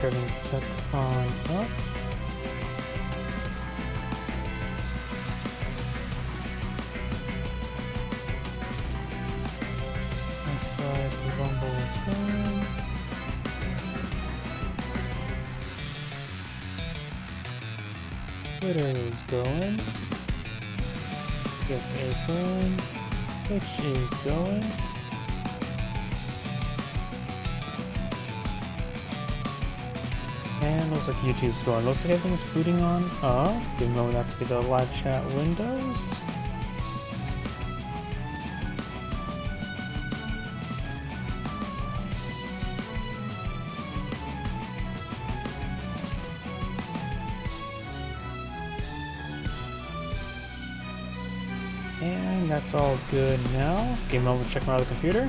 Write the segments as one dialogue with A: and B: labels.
A: Getting set on up. Inside the rumble is going. Twitter is going. Skip is going. Twitch is going. And looks like YouTube's going. Looks like everything's booting on up. Give me a moment to get the live chat windows. And that's all good now. Give me a moment to check my other computer.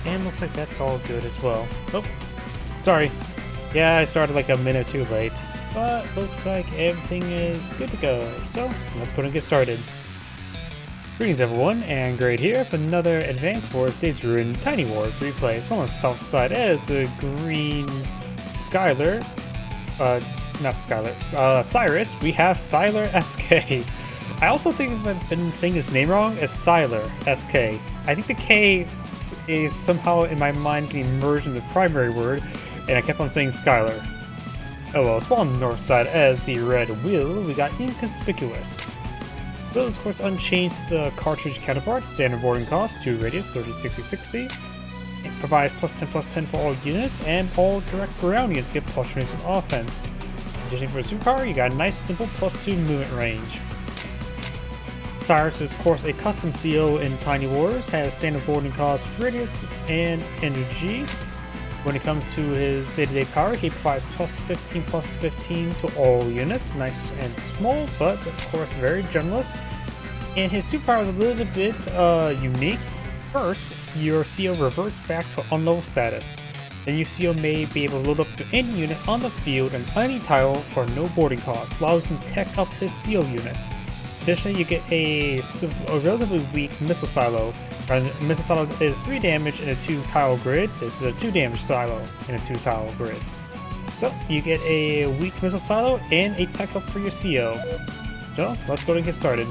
A: And looks like that's all good as well. Oh, sorry. Yeah, I started like a minute too late. But looks like everything is good to go. So, let's go and get started. Greetings everyone, and Great here for another Advanced Wars Days of Ruin Tiny Wars replay. It's on the south side as the green Skylar. Not Skylar. Cyrus. We have Sylar SK. I also think I've been saying his name wrong as Sylar SK. I think the K is somehow in my mind getting merged in the primary word, and I kept on saying Skylar. Oh well, it's on the north side as the red wheel. We got Inconspicuous. Will is of course unchanged to the cartridge counterpart, standard boarding cost, 2 radius, 30, 60, 60. It provides +10/+10 for all units, and all direct ground units get plus units of offense. Additionally for a superpower, you got a nice simple +2 movement range. Cyrus is of course a custom CO in Tiny Wars, has standard boarding cost, radius, and energy. When it comes to his day-to-day power, he provides +15/+15 to all units, nice and small, but of course very generous. And his superpower is a little bit unique. First, your CO reverts back to unlevel status. Then your CO may be able to load up to any unit on the field and any tile for no boarding cost, allows him to tech up his CO unit. Additionally, you get a relatively weak missile silo. The missile silo is 3 damage in a 2-tile grid. This is a 2 damage silo in a 2-tile grid. So you get a weak missile silo and a tech up for your CO. So let's go and get started.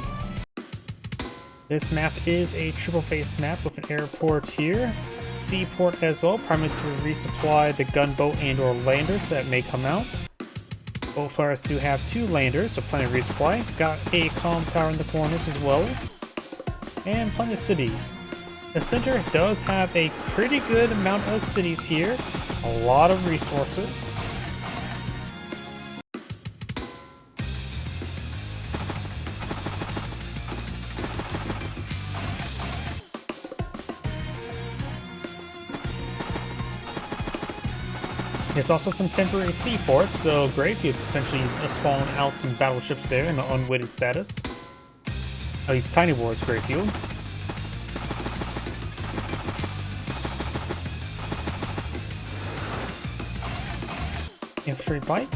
A: This map is a triple base map with an airport here, seaport as well, primarily to resupply the gunboat and or landers that may come out. Both players do have 2 landers, so plenty of resupply. Got a comm tower in the corners as well. And plenty of cities. The center does have a pretty good amount of cities here. A lot of resources. There's also some temporary seaports, so great if you could potentially spawn out some battleships there in an unweighted status. At least Tiny Wars great fuel. Infantry bike.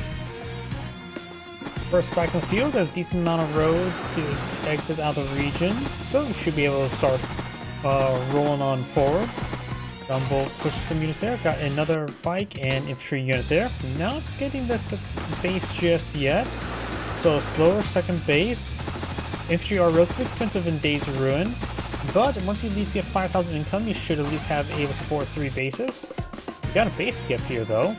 A: First bike in the field has a decent amount of roads to exit out of the region, so you should be able to start rolling on forward. Gunboat pushes some units there. Got another bike and infantry unit there. Not getting this base just yet, so slower second base. Infantry are relatively expensive in Days of Ruin, but once you at least get 5,000 income, you should at least have able to support 3 bases. We got a base skip here though.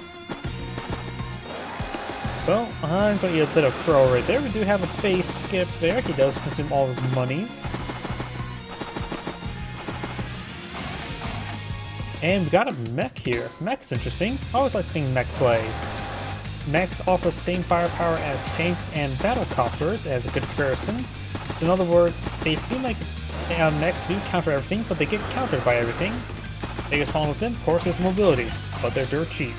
A: So I'm going to get a bit of pro right there. We do have a base skip there. He does consume all his monies. And we got a mech here. Mech's interesting. I always like seeing mech play. Mechs offer the same firepower as tanks and battlecopters as a good comparison. So in other words, they seem like mechs do counter everything, but they get countered by everything. Biggest problem with them, of course, is mobility, but they're dirt cheap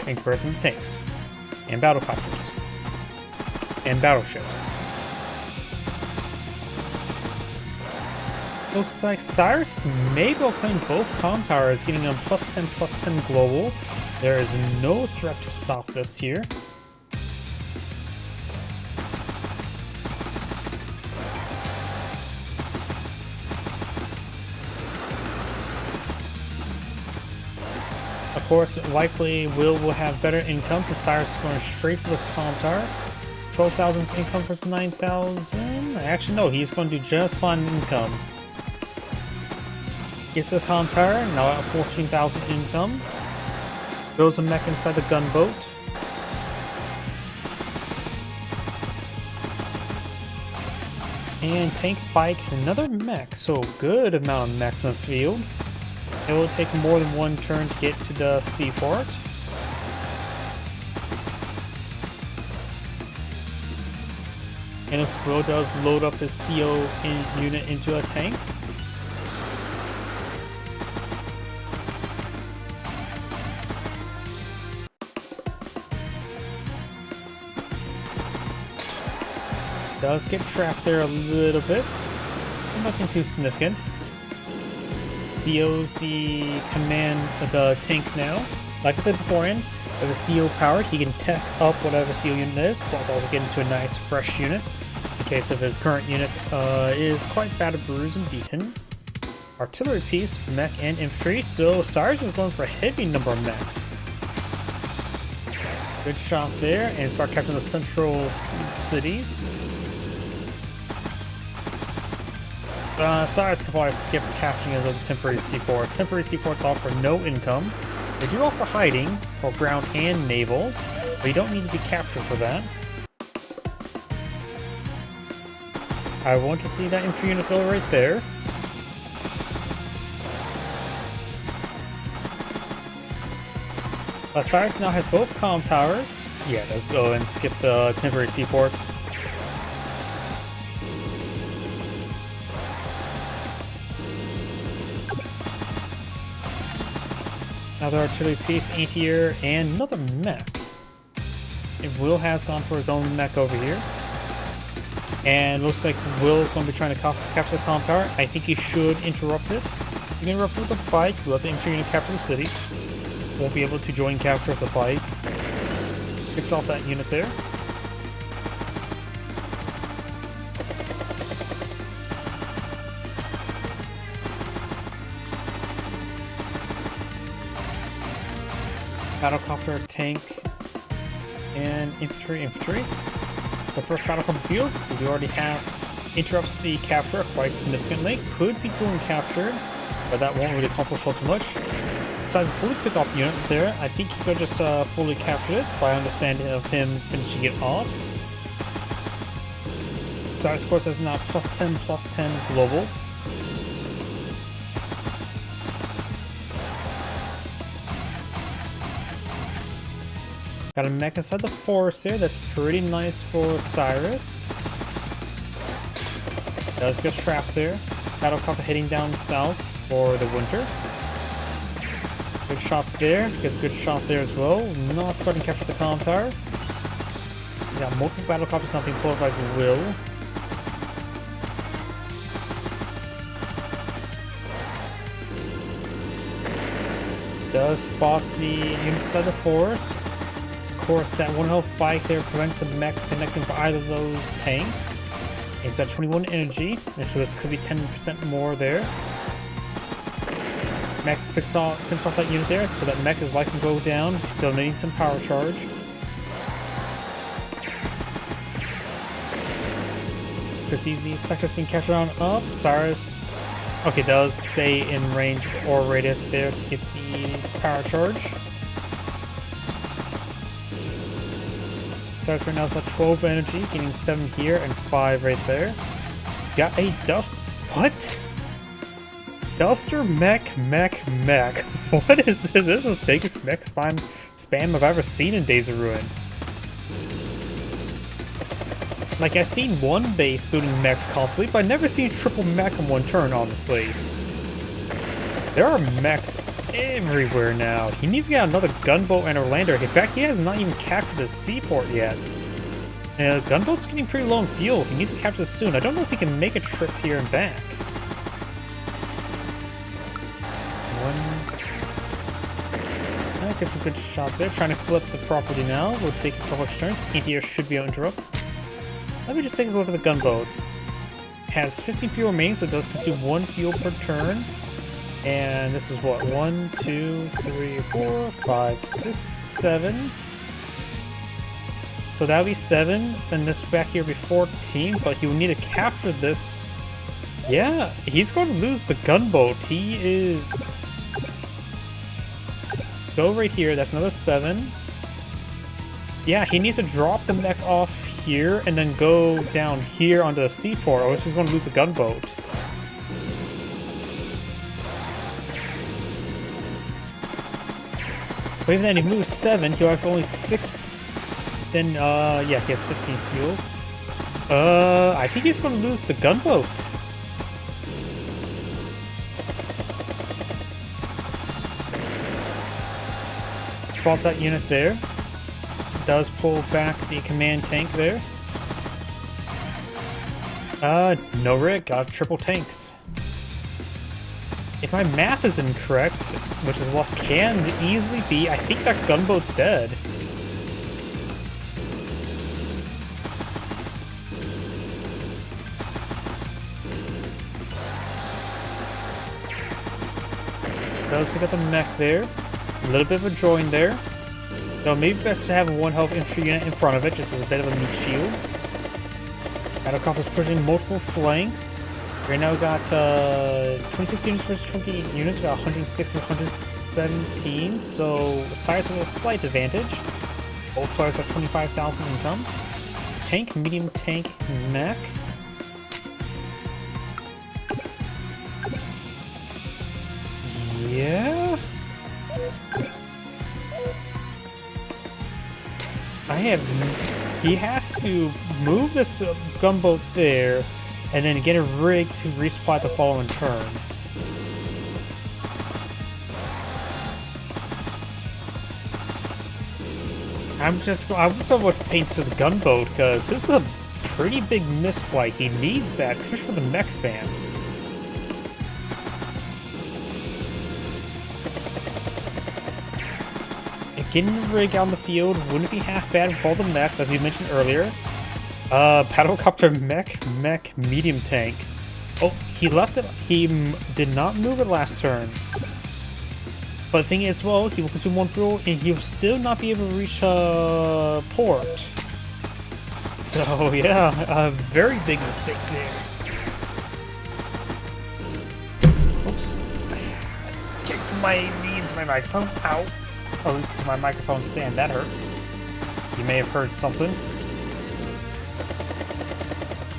A: in comparison to tanks and battlecopters and battleships. Looks like Cyrus may be claim both comm towers, getting them +10/+10 global. There is no threat to stop this here. Of course, likely Will have better income since Cyrus is going straight for this comm tower. 12,000 income versus 9,000. Actually, no, he's going to do just fine income. Gets to the comm tower, now at 14,000 income. Throws a mech inside the gunboat. And tank, bike, another mech. So good amount of mechs in the field. It will take more than one turn to get to the seaport. And this Will does load up his CO unit into a tank. Does get trapped there a little bit. Nothing too significant. CO's the command of the tank now. Like I said beforehand, with a CO powered, he can tech up whatever CO unit is, plus also get into a nice fresh unit. In case of his current unit is quite battered, bruised, and beaten. Artillery piece, mech, and infantry, so Cyrus is going for a heavy number of mechs. Good shot there, and start capturing the central cities. Cyrus can probably skip capturing of the temporary seaport. Temporary seaports offer no income. They do offer hiding for ground and naval, but you don't need to be captured for that. I want to see that infantry unit go right there. Cyrus now has both comm towers. Yeah, let's go and skip the temporary seaport. Another artillery piece, anti-air, and another mech. And Will has gone for his own mech over here. And looks like Will is going to be trying to capture the comm tower. I think he should interrupt it. You can interrupt it with the bike, let the infantry unit capture the city. Won't be able to join capture of the bike. Picks off that unit there. Battlecopter, tank, and infantry. The first battlecopter field, we do already have, interrupts the capture quite significantly. Could be joint captured, but that won't really accomplish all too much. Decides to fully pick off the unit there. I think he could just fully capture it by understanding of him finishing it off. Cyrus, of course, has now +10/+10 global. Got a mech inside the forest here. That's pretty nice for Cyrus. Does get trapped there. Battlecopter heading down south for the winter. Good shots there. Gets a good shot there as well. Not starting to capture the comm tower. Got multiple battlecopters not being pulled by Will. Does spot the unit inside the forest. Of course, that 1 health bike there prevents the mech connecting for either of those tanks. It's at 21 energy, and so this could be 10% more there. Mech's finished off that unit there, so that mech is likely to go down, donating some power charge. Because these sectors being captured on up. Cyrus, okay, does stay in range or radius there to get the power charge. Cyrus right now is at 12 energy, getting 7 here and 5 right there. Got a dust. What? Duster, mech. What is this? This is the biggest mech spam I've ever seen in Days of Ruin. Like, I've seen one base building mechs constantly, but I've never seen triple mech in one turn, honestly. There are mechs everywhere now. He needs to get another gunboat and a lander. In fact, he has not even captured the seaport yet. Gunboat's getting pretty low in fuel. He needs to capture this soon. I don't know if he can make a trip here and back. get some good shots there. Trying to flip the property now. We'll take a couple of turns. Anti-air should be able to interrupt. Let me just take a look at the gunboat. Has 15 fuel remaining, so it does consume 1 fuel per turn. And this is what? 1, 2, 3, 4, 5, 6, 7. So that would be 7. Then this back here would be 14, but he would need to capture this. Yeah, he's going to lose the gunboat. He is... Go right here, that's another 7. Yeah, he needs to drop the mech off here and then go down here onto the seaport, or else he's going to lose the gunboat. But even then, he moves 7, he'll have only 6. Then, yeah, he has 15 fuel. I think he's going to lose the gunboat. Spots that unit there. Does pull back the command tank there. No rig, got triple tanks. If my math is incorrect, which is what can easily be, I think that gunboat's dead. Does take out the mech there. A little bit of a join there. Though maybe best to have 1 health infantry unit in front of it, just as a bit of a meat shield. Battlecraft pushing multiple flanks. Right now we got 26 units versus 28 units, about 106 and 117, so Cyrus has a slight advantage. Both players have 25,000 income. Tank, medium tank, mech. Yeah. He has to move this gunboat there and then get a rig to resupply the following turn. I'm just going to paint to the gunboat because this is a pretty big misplay. He needs that, especially for the mech span. Getting the rig out in the field wouldn't be half bad with all the mechs, as you mentioned earlier. Battlecopter mech, medium tank. Oh, he left it. He did not move it last turn. But the thing is, well, he will consume 1 fuel, and he will still not be able to reach port. So yeah, a very big mistake there. Oops! Kicked my knee into my microphone. Ow! At least to my microphone stand, that hurt. You may have heard something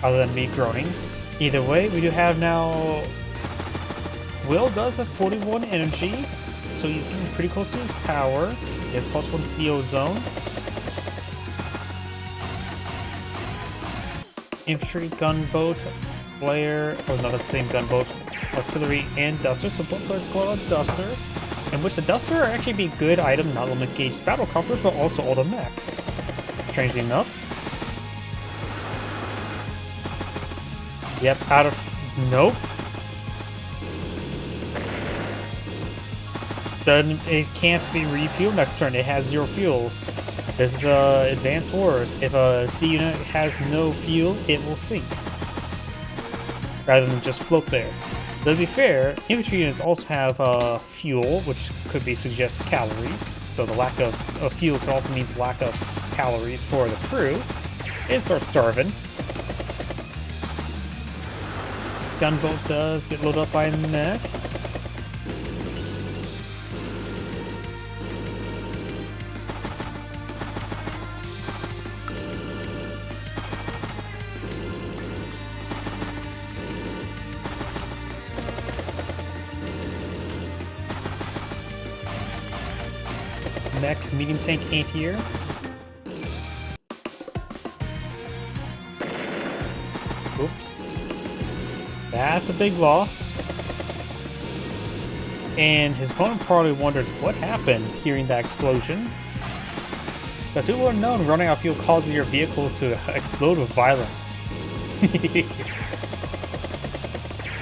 A: other than me groaning. Either way, we do have now... Will does have 41 energy, so he's getting pretty close to his power. He has +1 CO zone. Infantry, gunboat, flare, oh no, that's the same gunboat, artillery, and duster, so both players pull out a duster. In which the duster are actually be a good item not only against battlecopters, but also all the mechs. Strangely enough. Yep, out of... Nope. Then it can't be refueled next turn. It has 0 fuel. This is Advanced Wars. If a C unit has no fuel, it will sink. Rather than just float there. But to be fair, infantry units also have fuel, which could be suggest calories. So the lack of fuel could also means lack of calories for the crew. It starts starving. Gunboat does get loaded up by a mech. Mech, medium tank, anti-air. Oops. That's a big loss. And his opponent probably wondered what happened hearing that explosion. Because who would have known running out of fuel causes your vehicle to explode with violence?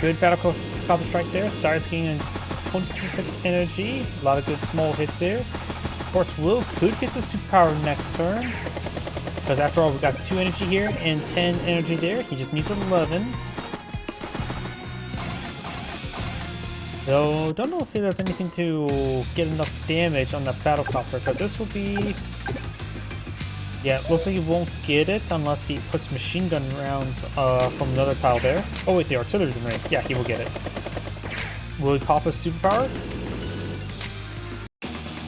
A: Good battlecopter strike there. Cyrus gaining 26 energy. A lot of good small hits there. course, Will could get the superpower next turn. Because after all, we got 2 energy here and 10 energy there. He just needs 11. Though, don't know if he does anything to get enough damage on that battlecopter. Because this will be... Yeah, looks like he won't get it unless he puts machine gun rounds from another tile there. Oh wait, the artillery's in range. Yeah, he will get it. Will he pop a superpower?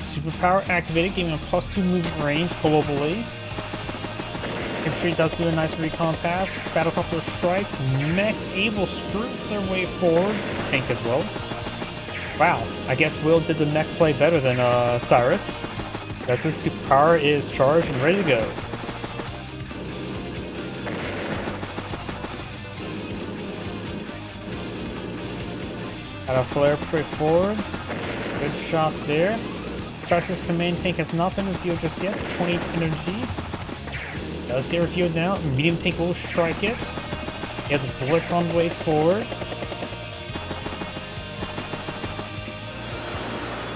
A: Superpower activated, giving him a +2 movement range globally. Infantry does do a nice recon pass. Battlecopter strikes. Mechs able to sprint their way forward. Tank as well. Wow, I guess Will did the mech play better than Cyrus. Because his superpower is charged and ready to go. Got a flare straight forward. Good shot there. Cyrus's command tank has not been revealed just yet. 28 energy. Does get revealed now. Medium tank will strike it. You have the blitz on the way forward.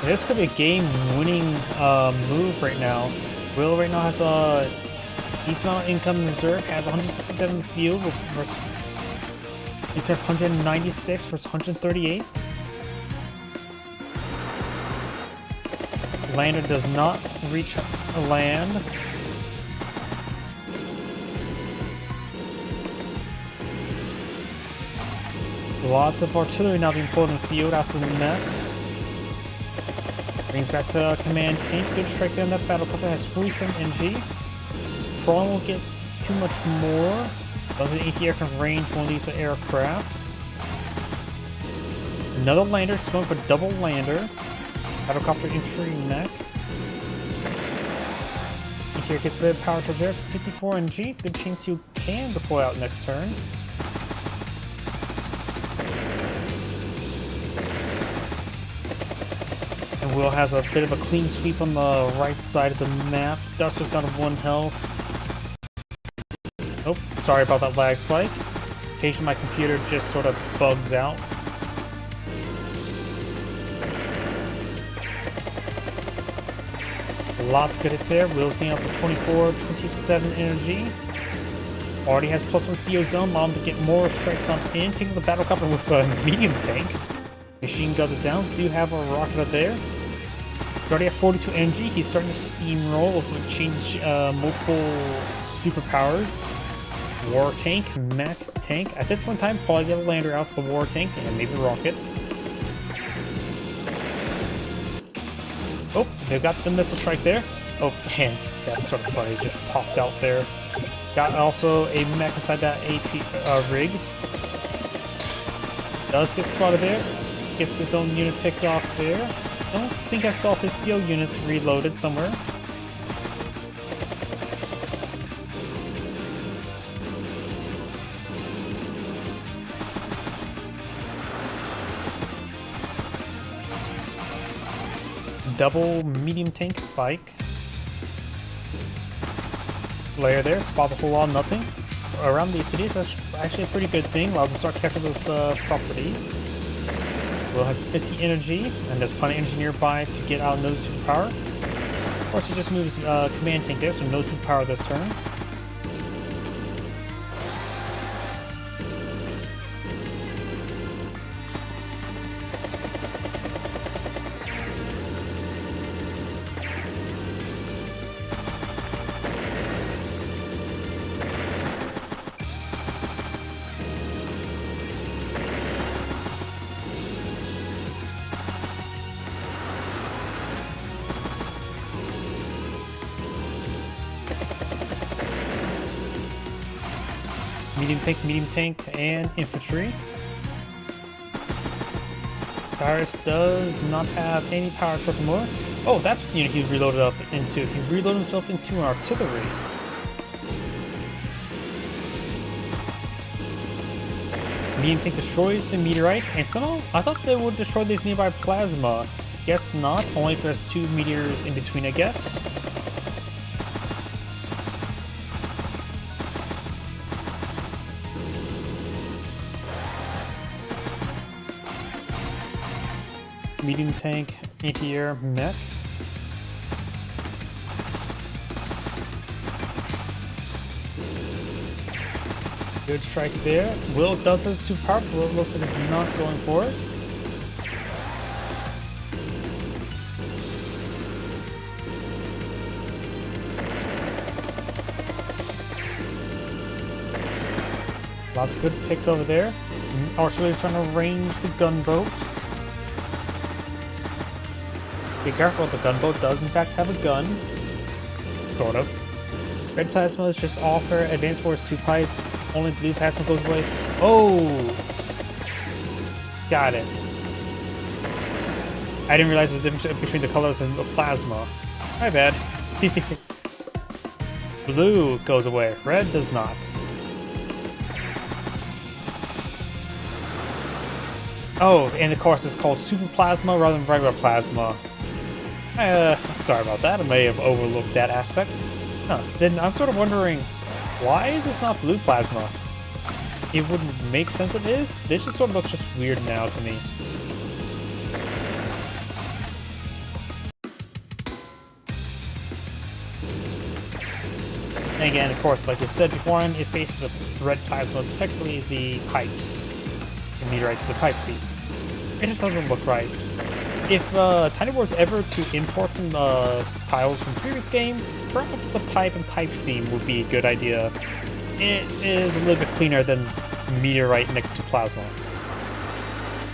A: This could be a game-winning move right now. Will right now has a decent amount of income in reserve. Has 167 field versus instead of 196 versus 138. Lander does not reach land. Lots of artillery now being pulled in the field after the mechs. Brings back the command tank. Good strike there on that battlecopter. Has 47 NG. Probably won't get too much more. But the ATR can range one of these aircraft. Another lander. It's going for double lander. Battlecopter infantry mech. ATR gets a bit of power charge there. 54 NG. Good chance you can deploy out next turn. And Will has a bit of a clean sweep on the right side of the map. Duster's down to 1 health. Oh, sorry about that lag spike. Occasionally my computer just sort of bugs out. Lots of good hits there. Will's getting up to 24, 27 energy. Already has +1 CO zone, allow him to get more strikes on in. Takes the battlecopter with a medium tank. Machine guns it down. Do have a rocket up there. He's already at 42 energy. He's starting to steamroll with change multiple superpowers. War tank, mech tank. At this point in time, probably get a lander out for the war tank and maybe a rocket. Oh, they got the missile strike there. Oh man, that's sort of funny. It just popped out there. Got also a mech inside that AP rig. Does get spotted there. Gets his own unit picked off there. Don't think I saw his CO unit reloaded somewhere. Double medium tank bike. Layer there, spots a whole lot of nothing. Around these cities, that's actually a pretty good thing. Allows them to start capturing those properties. Will has 50 energy, and there's plenty of energy nearby to get out of no superpower. Of course, he just moves command tank there, so no superpower this turn. Medium tank, and infantry. Cyrus does not have any power charge more. Oh, that's the unit he reloaded up into. He reloaded himself into an artillery. Medium tank destroys the meteorite, and somehow I thought they would destroy this nearby plasma. Guess not, only if there's 2 meteors in between, I guess. Medium tank, anti-air mech. Good strike there. Will does his superpower, but Will looks like it's not going for it. Lots of good picks over there. Archer's trying to range the gunboat. Be careful, the gunboat does in fact have a gun. Sort of. Red plasma is just offer advanced wars 2 pipes. Only blue plasma goes away. Oh! Got it. I didn't realize there's a difference between the colors and the plasma. My bad. Blue goes away. Red does not. Oh, and of course it's called super plasma rather than regular plasma. Sorry about that. I may have overlooked that aspect. Huh. Then I'm sort of wondering, why is this not blue plasma? It wouldn't make sense if it is. This just sort of looks just weird now to me. And again, of course, like I said before, it's basically the red plasma is effectively the pipes. The meteorites, the pipe seed. It just doesn't look right. If Tiny Wars ever to import some tiles from previous games, perhaps the pipe and pipe seam would be a good idea. It is a little bit cleaner than meteorite next to plasma.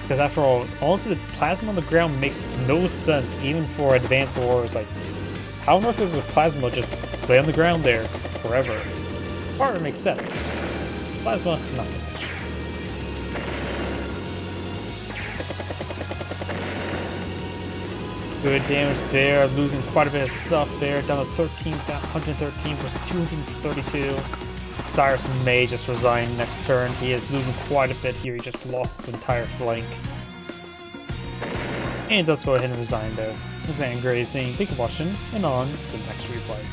A: Because after all, honestly, the plasma on the ground makes no sense, even for advanced wars. Like, how on earth is a plasma just lay on the ground there forever? Part of it makes sense. Plasma, not so much. Good damage there, losing quite a bit of stuff there, down to 113 versus 232. Cyrus may just resign next turn. He is losing quite a bit here, he just lost his entire flank. And does go ahead and resign there. It's angry, saying thank you for watching, and on to the next replay.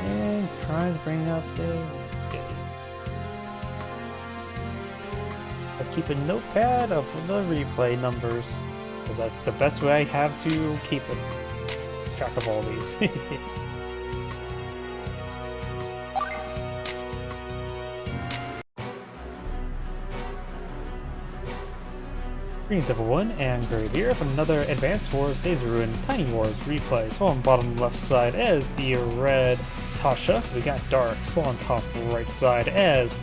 A: And trying to bring up the next game. I'll keep a notepad of the replay numbers, because that's the best way I have to keep track of all these. Greetings everyone, and Gray here for another Advanced Wars Days of Ruin Tiny Wars replay. So on bottom left side as the red Tasha, we got Dark. So on top right side as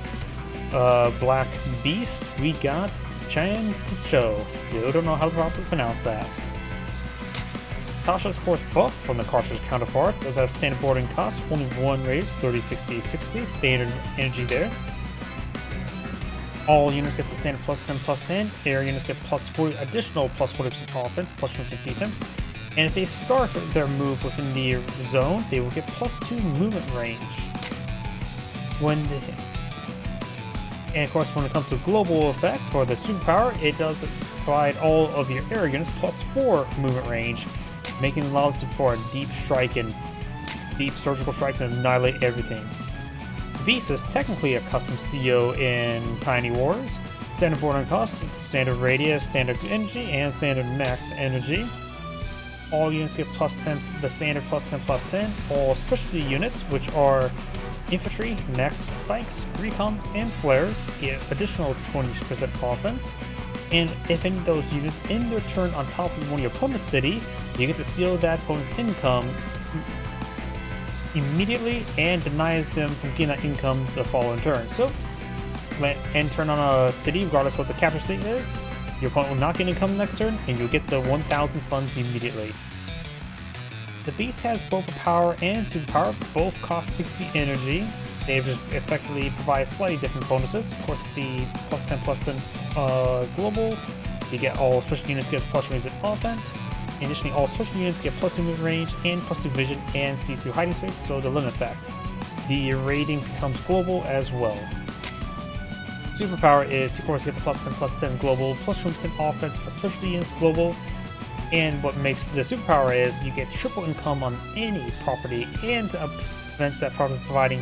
A: Black Beast, we got Chan Show. Still don't know how to properly pronounce that. Tasha's course buff from the cartridge counterpart does have standard boarding cost, only one raise, 30-60-60, standard energy there. All units get the standard +10/+10. Air units get +40 additional +40% offense, +20% defense. And if they start their move within the zone, they will get +2 movement range. And of course, when it comes to global effects for the superpower, it does provide all of your air units +4 movement range, making it allowed for a deep strike and deep surgical strikes and annihilate everything. Beast is technically a custom CO in Tiny Wars. Standard boarding cost, standard radius, standard energy, and standard max energy. All units get +10, the standard +10/+10. All specialty units, which are infantry, mechs, bikes, recons, and flares, get additional 20% offense. And if any of those units end their turn on top of one of your opponent's city, you get to seal that opponent's income immediately and denies them from getting that income the following turn. So, end turn on a city, regardless of what the capture state is, your opponent will not get income next turn, and you'll get the 1,000 funds immediately. The beast has both a power and superpower, both cost 60 energy. They just effectively provide slightly different bonuses. Of course, the +10/+10 global, you get all special units get +20% offense. Additionally, all special units get +2 movement range and +2 vision and sees through hiding space, so the limit effect. The rating becomes global as well. Superpower is, of course, you get the +10/+10 global, +20% offense for specialty units global, and what makes the superpower is you get triple income on any property and prevents that property providing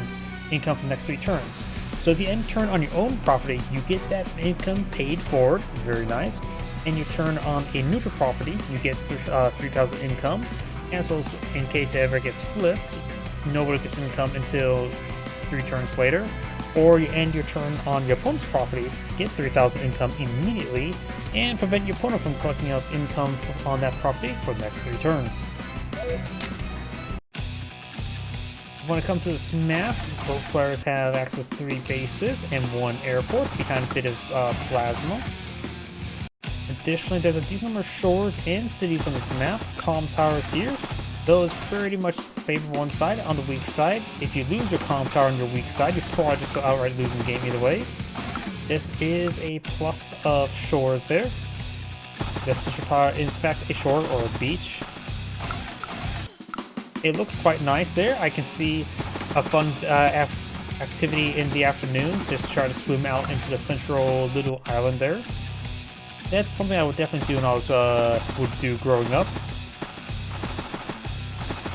A: income for the next 3 turns. So if you end turn on your own property, you get that income paid forward, very nice. and you turn on a neutral property, you get 3,000 income. And so in case it ever gets flipped, nobody gets income until 3 turns later. Or you end your turn on your opponent's property, get 3,000 income immediately, and prevent your opponent from collecting up income on that property for the next 3 turns. When it comes to this map, both players have access to 3 bases and 1 airport behind a bit of plasma. Additionally, there's a decent number of shores and cities on this map. Calm towers here. Those pretty much favor one side. On the weak side, if you lose your calm tower on your weak side, you're probably just outright losing the game either way. This is a plus of shores there. The central tower is in fact a shore or a beach. It looks quite nice there. I can see a fun activity in the afternoons. Just try to swim out into the central little island there. That's something I would definitely do when I was would do growing up.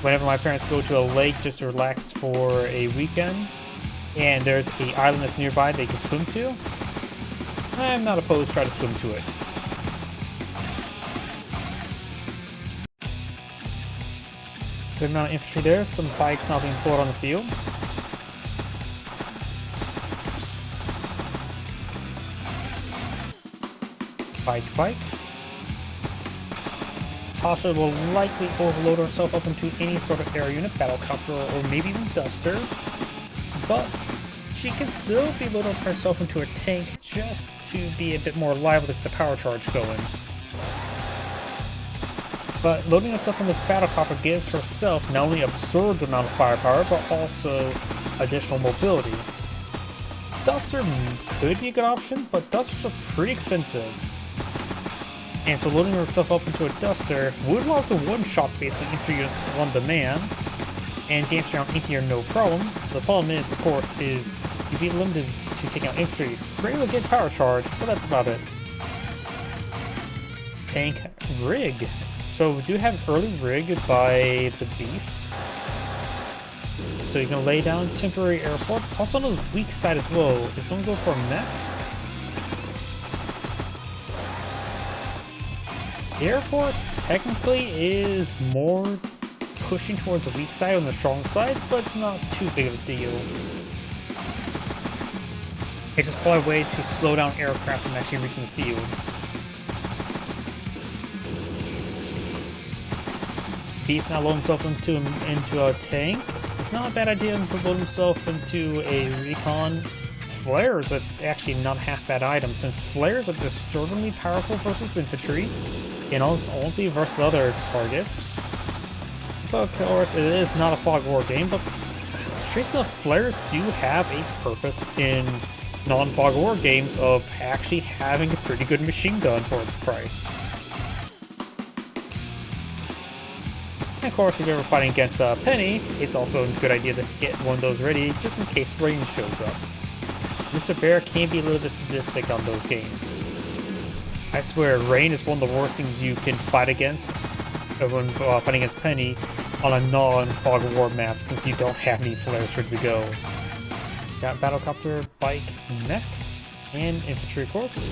A: Whenever my parents go to a lake just to relax for a weekend, and there's an island that's nearby they can swim to, I'm not opposed to try to swim to it. Good amount of infantry there, some bikes now being pulled on the field. Bike. Tasha will likely overload herself up into any sort of air unit, battlecopter, or maybe even duster, but she can still be loading herself into a tank just to be a bit more liable to get the power charge going. But loading herself into the battlecopter gives herself not only absurd amount of firepower, but also additional mobility. Duster could be a good option, but dusters are pretty expensive. And so loading herself up into a duster would allow her to one-shot basically infantry units on demand, and dance around here no problem. The problem is, of course, is you'd be limited to taking out infantry. Great to get power charge, but that's about it. Tank rig. So we do have early rig by the Beast. So you can lay down temporary airport. It's also on his weak side as well. It's going to go for a mech. The airport technically is more pushing towards the weak side on the strong side, but it's not too big of a deal. It's just probably a way to slow down aircraft from actually reaching the field. Beast now load himself into a tank. It's not a bad idea to load himself into a recon. Flares are actually not a half bad item, since flares are disturbingly powerful versus infantry, and also versus other targets. But of course, it is not a fog war game, but strangely enough, flares do have a purpose in non-fog war games of actually having a pretty good machine gun for its price. And of course, if you're ever fighting against Penny, it's also a good idea to get one of those ready just in case rain shows up. Mr. Bear can be a little bit sadistic on those games. I swear, rain is one of the worst things you can fight against when fighting against Penny on a non-fog of war map, since you don't have any flares ready to go. Got battlecopter, bike, mech, and infantry, of course.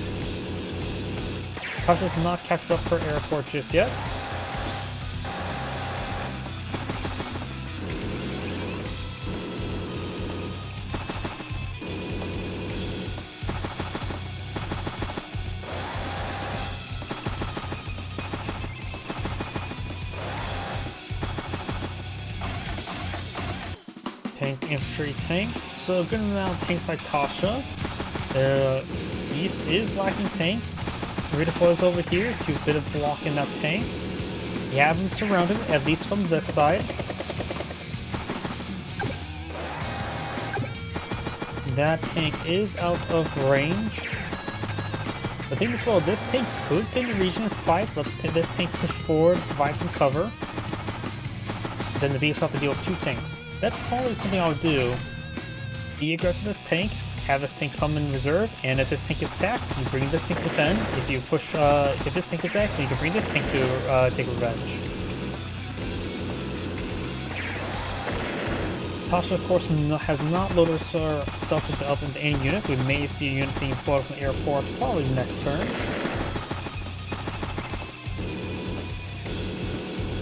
A: Tasha's not captured up her airport just yet. Infantry tank, so a good amount of tanks by Tasha. Beast is lacking tanks. Redeploys over here to a bit of block in that tank. You have him surrounded, at least from this side. That tank is out of range. The thing is, well, this tank could stay in the region and fight, let this tank push forward, provide some cover. Then the Beast will have to deal with 2 tanks. That's probably something I would do. Be aggressive with this tank, have this tank come in reserve, and if this tank is attacked, you bring this tank to defend. If you push, if this tank is attacked, you can bring this tank to take revenge. Tasha, of course, has not loaded herself up into any unit. We may see a unit being floated from the airport probably next turn.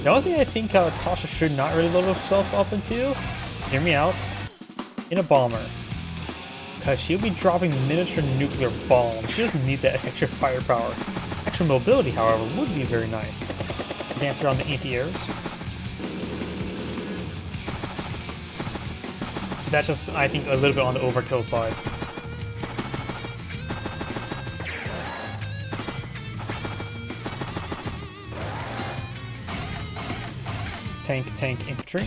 A: The only thing I think Tasha should not really load herself up into, hear me out, in a bomber. Because she'll be dropping miniature nuclear bombs. She doesn't need that extra firepower. Extra mobility, however, would be very nice. Dance around the anti-airs. That's just, I think, a little bit on the overkill side. Tank, infantry.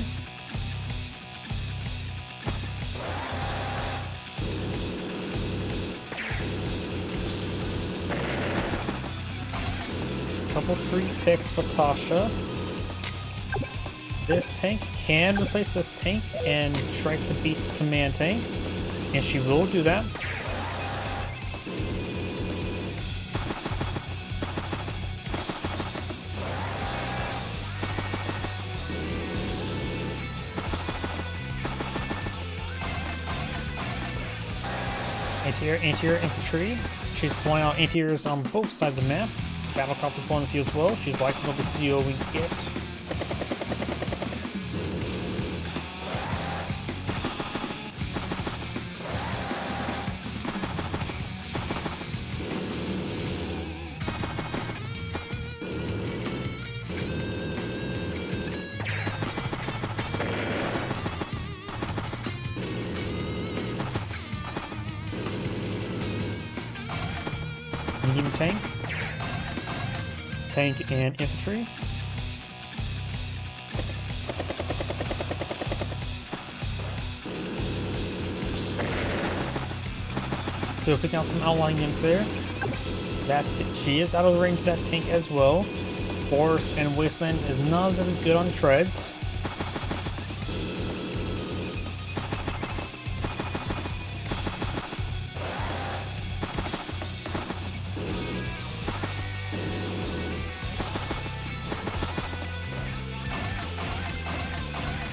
A: Couple free picks for Tasha. This tank can replace this tank and strike the Beast's command tank, and she will do that. Anti-air infantry. She's deploying out anti-airs on both sides of the map. Battlecraft deploying the field as well. She's likely to be COing it. Medium tank and infantry. So picking out some outlying units there. She is out of range of that tank as well. Forest and Wasteland is not as good on treads.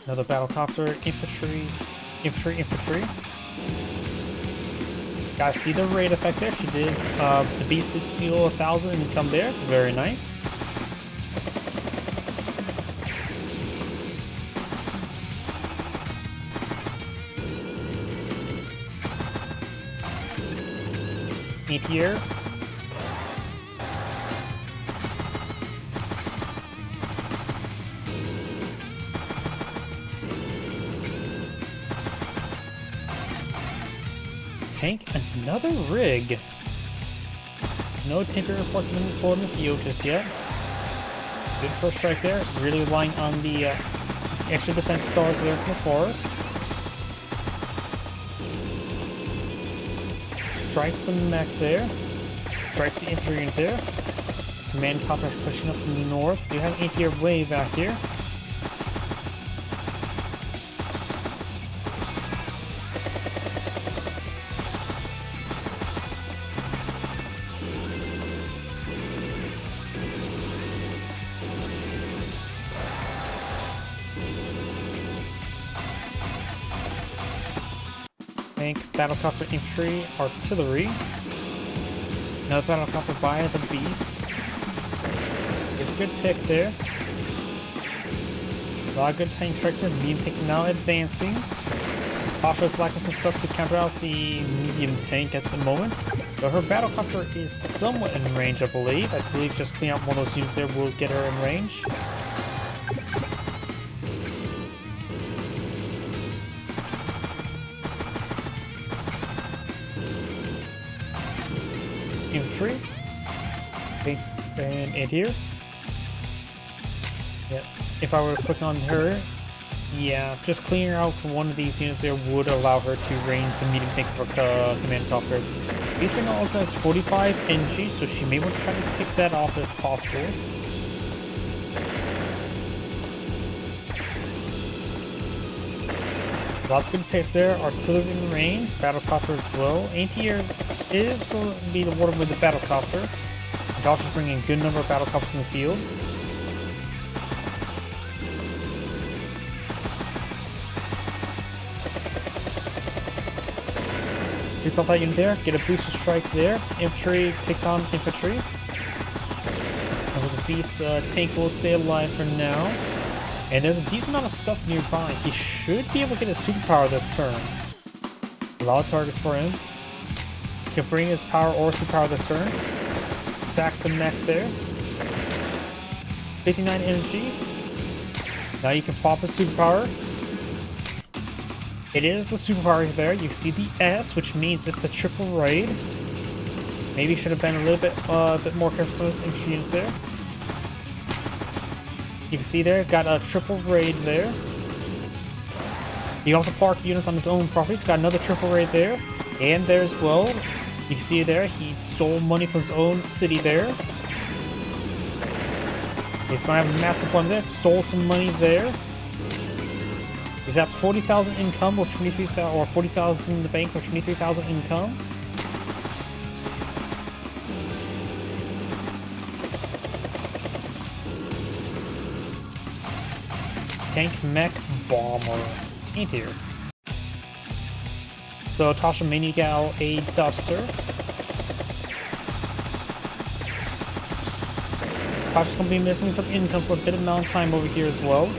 A: Another battlecopter, infantry. Guys, see the raid effect there? She did. The Beast did steal 1,000 and come there. Very nice. Anti-air. Tank, another rig. No tinker reinforcement deployed in the field just yet. Good first strike there. Really relying on the extra defense stars there from the forest. Strikes the mech there. Strikes the infantry unit there. Command copter pushing up from the north. Do have anti-air way back here. Tank, battlecopter, infantry, artillery. Another battlecopter by the Beast. It's a good pick there. A lot of good tank strikes here. Medium tank now advancing. Tasha's lacking some stuff to counter out the medium tank at the moment. But her battlecopter is somewhat in range, I believe. I believe just cleaning out one of those units there will get her in range. Infantry. Okay, and here. Yep. If I were to click on her, yeah, just clearing out one of these units there would allow her to range some medium tank for command copter. Beast right now also has 45 NG, so she may want to try to pick that off if possible. Lots of good picks there. Artillery in range, battlecopter as well. Anti-air is going to be awarded with the battlecopter. Tasha's bringing a good number of battlecopters in the field. Boost off that unit there. Get a booster strike there. Infantry takes on infantry. So the beast tank will stay alive for now. And there's a decent amount of stuff nearby. He should be able to get his superpower this turn. A lot of targets for him. He can bring his power or superpower this turn. Sacks the mech there. 59 energy. Now you can pop his superpower. It is the superpower there. You can see the S, which means it's the triple raid. Maybe should have been a little bit more careful with some of his infantry units there. You can see there, got a triple raid there. He also parked units on his own property, so got another triple raid there. And there as well, you can see there, he stole money from his own city there. He's gonna have a massive deployment there, stole some money there. He's at 40,000 income with 23,000, or 40,000 in the bank with 23,000 income. Tank, mech, bomber. Ain't here. So Tasha Mini gal a duster. Tasha's gonna be missing some income for a bit of amount of time over here as well.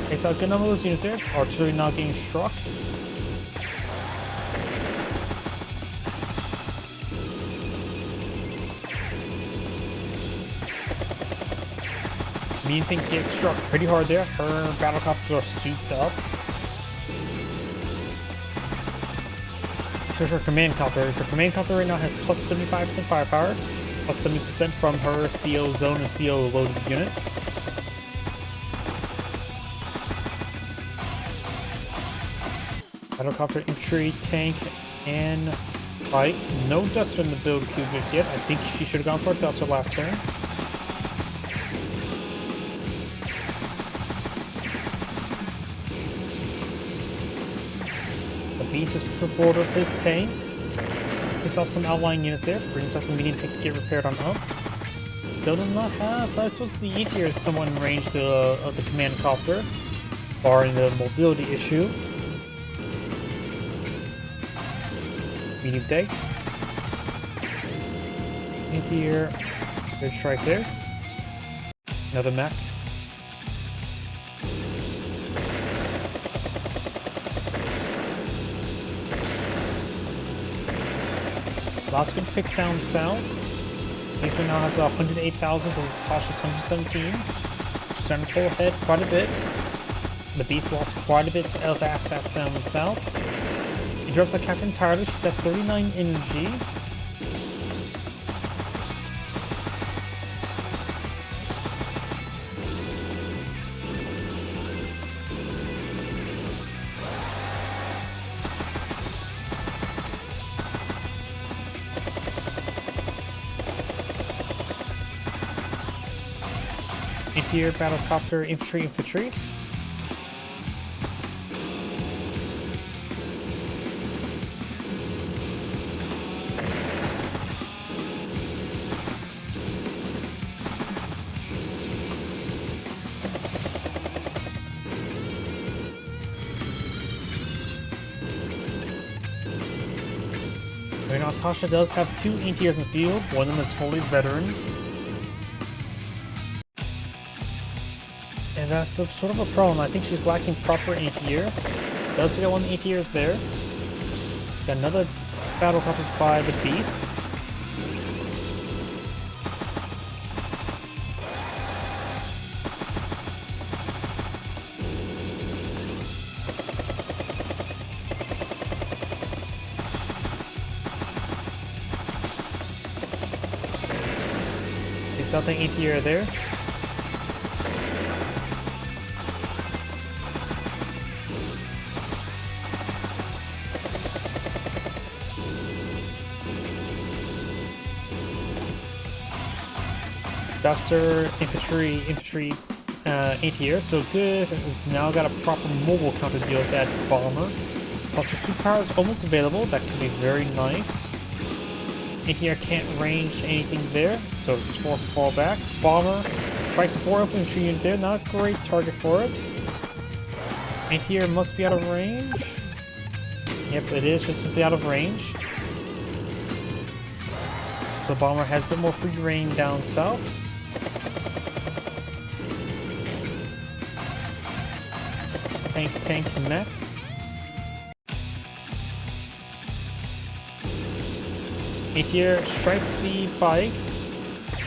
A: Okay, so a good number of those units there. Artillery not getting struck. Mean thing gets struck pretty hard there. Her battlecopters are souped up. So her command copter. Her command copter right now has plus 75% firepower, plus 70% from her CO zone and CO loaded unit. Battlecopter, infantry, tank, and bike. No duster in the build queue just yet. I think she should have gone for a duster last turn. Beast is pushing forward with his tanks. Picks off some outlying units there. Brings up the medium tank to get repaired on up. Still does not have. I suppose the E-tier is somewhat in range of the command copter, barring the mobility issue. Medium tank. E-tier. Good strike there. Another mech. Last good pick down south. Base right now has 108,000 versus Tasha's 117. She's starting to pull ahead quite a bit. The beast lost quite a bit of assets down south. He drops the captain entirely. She's at 39 energy. Here, battlecopter, infantry. Right now, Tasha does have 2 anti-airs in the field. One of them is fully veteran. And that's sort of a problem. I think she's lacking proper anti-air. Does get one of the anti-airs there. Got another battlecopter by the beast. Takes out the anti-air there. Duster, infantry, anti-air, so good. Now got a proper mobile counter deal with that bomber. Plus her superpower is almost available, that could be very nice. Anti-air can't range anything there, so just force to fall back. Bomber strikes a 4 infantry unit there, not a great target for it. Anti-air must be out of range. Yep, it is just simply out of range. So the bomber has a bit more free reign down south. Tank, mech. Anti-air strikes the bike.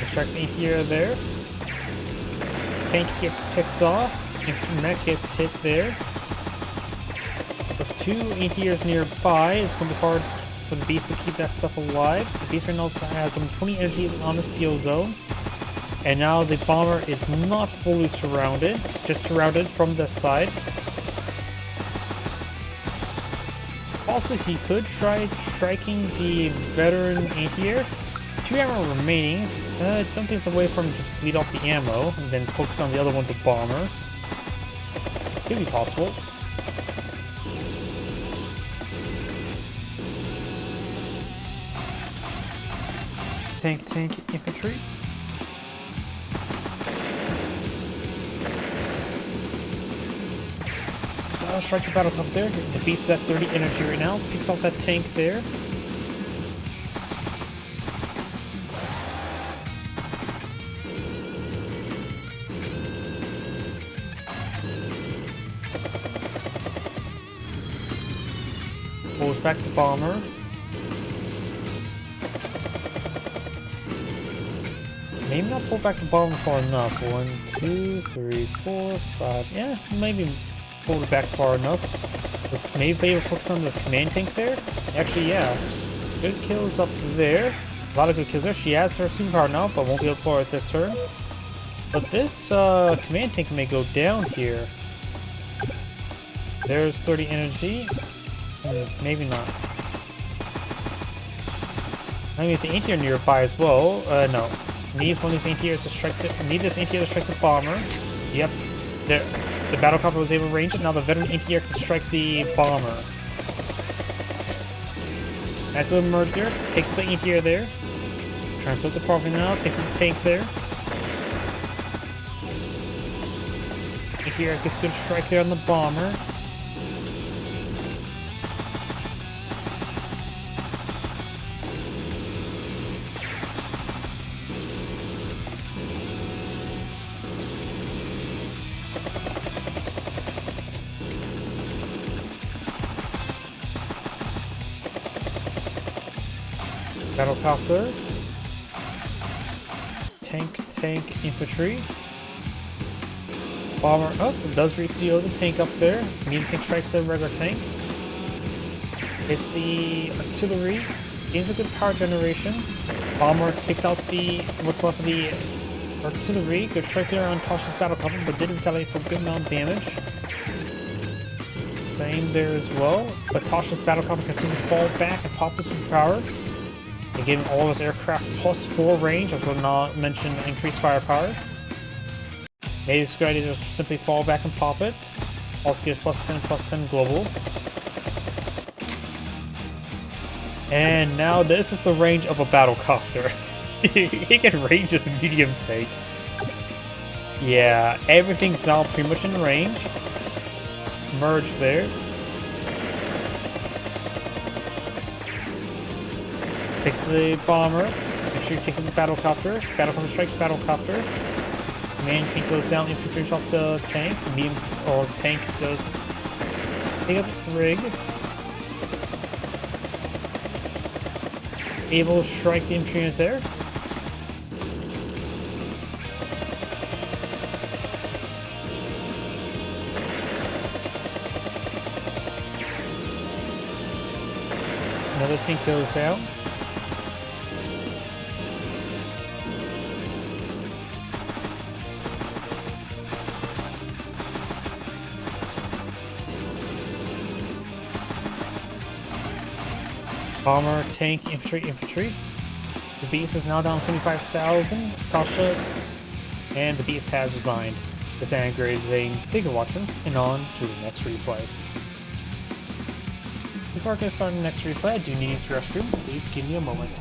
A: It strikes anti-air there. Tank gets picked off. Infantry mech gets hit there. With 2 anti-airs nearby, it's going to be hard for the beast to keep that stuff alive. The beast right now has 20 energy on the seal zone. And now the bomber is not fully surrounded, just surrounded from the side. Also, he could try striking the veteran anti-air. 2 ammo remaining. Don't think it's a way for him to just bleed off the ammo and then focus on the other one, the bomber. Could be possible. Tank, infantry. Strike the battle club there. The beast's at 30 energy right now. Picks off that tank there. Pulls back the bomber. Maybe not pull back the bomber far enough. 1, 2, 3, 4, 5. Yeah, maybe pull it back far enough. Maybe able to focus on the command tank there. Actually, yeah. Good kills up there. A lot of good kills there. She has her superpower now, but won't be able to pull it this turn. But this command tank may go down here. There's 30 energy. Maybe not. I mean, if the anti-air nearby as well. No. Needs one of these anti-airs to strike the bomber. Yep. The battle copter was able to range it. Now the veteran anti-air can strike the bomber. Nice little merge there. Takes the anti-air there. Trying to flip the property now. Takes the tank there. Anti-air gets good strike there on the bomber. Battlecopter. Tank, infantry. Bomber up. It does reseal the tank up there. Medium tank strikes the regular tank. Hits the artillery. Gains a good power generation. Bomber takes out what's left of the artillery. Good strike there on Tasha's battlecopter, but did retaliate for a good amount of damage. Same there as well. But Tasha's battlecopter can simply fall back and pop the superpower. And giving all of his aircraft plus 4 range, I will not mention increased firepower. Maybe it's a good idea to just simply fall back and pop it. Also gives plus 10 global. And now this is the range of a battlecopter. He can range this medium tank. Yeah, everything's now pretty much in range. Merge there. Takes the bomber. Make sure he takes the battlecopter. Battlecopter strikes battlecopter. Main tank goes down. Infantry finishes off the tank. Medium or tank does take up the rig. Able to strike the infantry unit there. Another tank goes down. Bomber, tank, infantry. The beast is now down 75,000. Tasha and the beast has resigned. This anger is saying, thank you for watching, and on to the next replay. Before I get started on the next replay, I do need to use the restroom. Please give me a moment.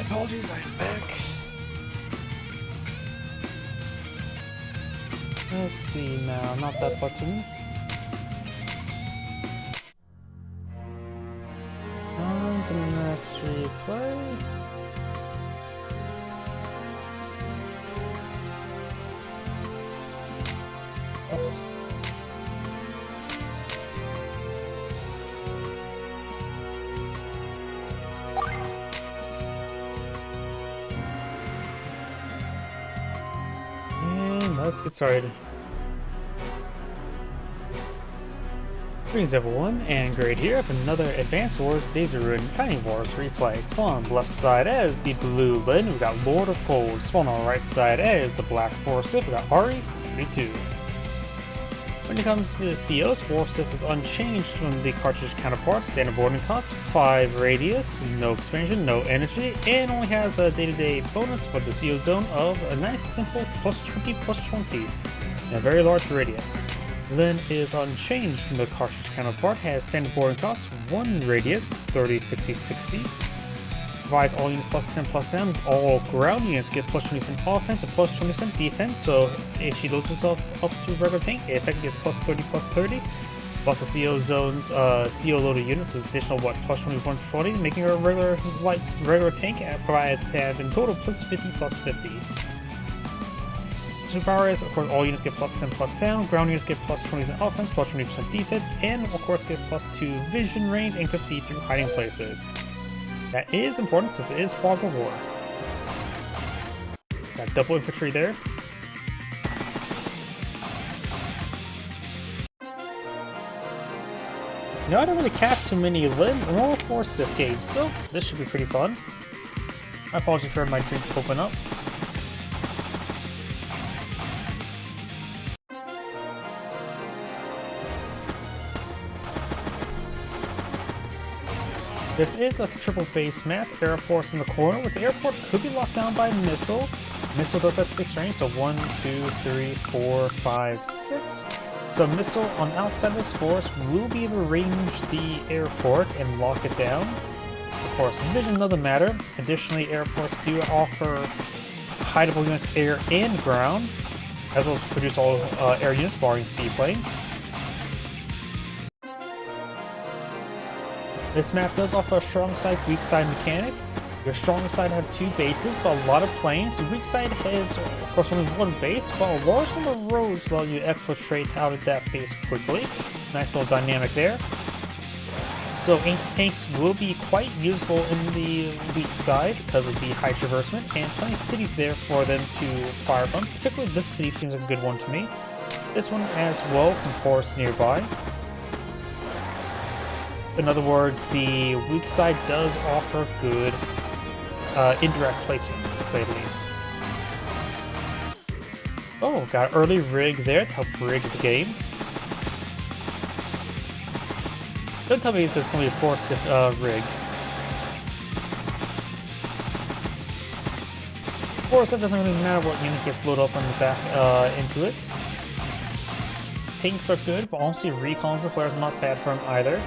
A: apologies, I am back. Let's see now, not that button. On to the next replay. Oops. And let's get started. Greetings everyone, and Grade here with another Advanced Wars Days of Ruin Tiny Wars replay. Spawn on the left side as the blue Lyn, we got Lord of Gold. Spawn on the right side as the black Forsyth, we got Ari, 32. When it comes to the COs, Forsyth is unchanged from the cartridge counterpart. Standard boarding cost, 5 radius, no expansion, no energy, and only has a day-to-day bonus for the CO zone of a nice simple plus 20 and a very large radius. Lyn is unchanged from the cartridge counterpart, has standard boarding cost, 1 radius, 30, 60, 60. Provides all units plus 10, all ground units get plus 20% offense and plus 20% defense, so if she loads herself up to regular tank, it effectively gets plus 30. Plus the CO zone's CO loaded units is additional plus 20, making her a regular tank, provided to have in total plus 50. Superpower is, of course, all units get plus 10, ground units get plus 20% offense, plus 20% defense, and of course get plus 2 vision range and can see through hiding places. That is important since it is Fog of War. Got double infantry there. Now I don't really cast too many Lyn or Forsyth games, so this should be pretty fun. My apologies for my drink to open up. This is a triple base map. Airport's in the corner, but the airport could be locked down by missile. Missile does have 6 range, so 1, 2, 3, 4, 5, 6. So missile on the outside of this forest will be able to range the airport and lock it down. Of course, vision doesn't matter. Additionally, airports do offer hideable units air and ground, as well as produce all air units barring seaplanes. This map does offer a strong side, weak side mechanic. Your strong side have 2 bases, but a lot of planes. The weak side has, of course, only 1 base, but a large number of roads allow you to exfiltrate out of that base quickly. Nice little dynamic there. So anti-tanks will be quite usable in the weak side because of the high traversement, and plenty of cities there for them to fire from. Particularly this city seems like a good one to me. This one as well, some forests nearby. In other words, the weak side does offer good indirect placements, to say the least. Oh, got early rig there to help rig the game. Don't tell me if there's going to be a Forsyth rig. Forsyth doesn't really matter what unit gets loaded up on the back into it. Tanks are good, but honestly, recons and flares are not bad for them either.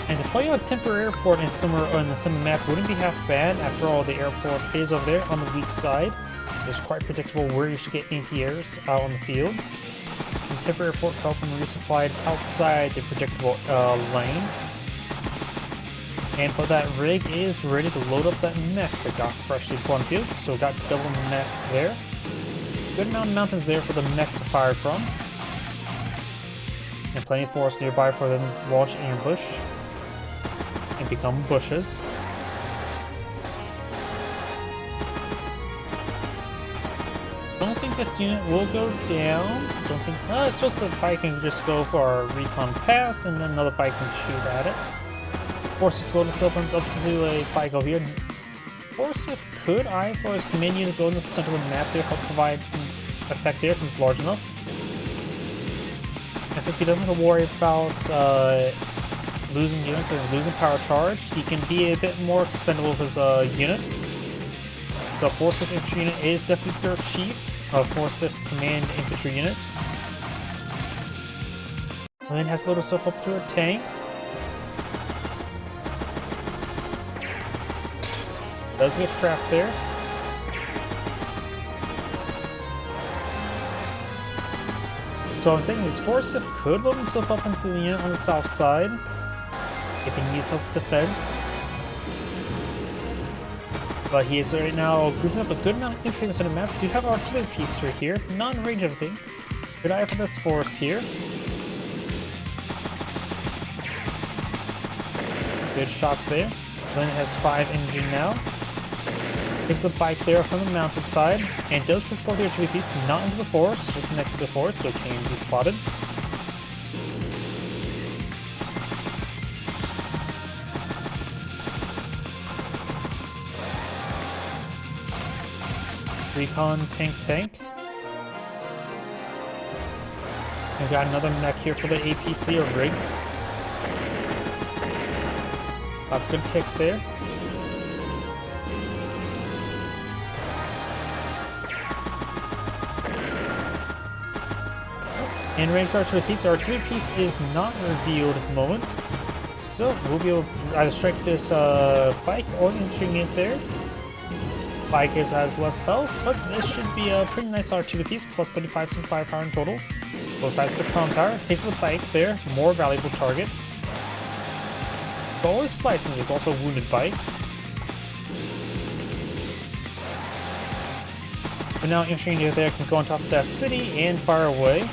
A: And deploying a temporary airport in somewhere on the map wouldn't be half bad. After all, the airport is over there on the weak side. It's quite predictable where you should get anti-airs out on the field. And temporary airport can help them resupply outside the predictable lane. But that rig is ready to load up that mech that got freshly put on the field. So we got double mech there. Good amount of mountains there for the mechs to fire from. And plenty of forest nearby for them to launch ambush and become bushes. Don't think this unit will go down. Don't think. It's supposed to the bike can just go for a recon pass, and then another bike can shoot at it. Forsyth float itself up to a bike over here. Forsyth could for his command unit go in the center of the map there, help provide some effect there since it's large enough. And since he doesn't have to worry about losing units or losing power charge, he can be a bit more expendable with his units. So Forsyth infantry unit is definitely dirt cheap. Forsyth command infantry unit. And then has to load herself up to a tank. Does get trapped there. So I'm saying this Forsyth could load himself up into the unit on the south side if he needs help with defense. But he is right now grouping up a good amount of infantry in the map. We do have our artillery piece right here, not in range of everything. Good eye for this force here. Good shots there. Lynn has 5 energy now. Takes the bike there from the mounted side, and does push forward the artillery piece, not into the forest, just next to the forest, so it can be spotted. Recon tank. We got another mech here for the APC or rig. Lots of good picks there. In range artillery piece. The artillery piece is not revealed at the moment, so we'll be able to either strike this bike or the infantry unit there. Bike has less health, but this should be a pretty nice artillery piece, plus 35% firepower in total. Both sides of the comm tower. Takes the bike there, more valuable target. But always slight since there's also a wounded bike. But now infantry unit there can go on top of that city and fire away.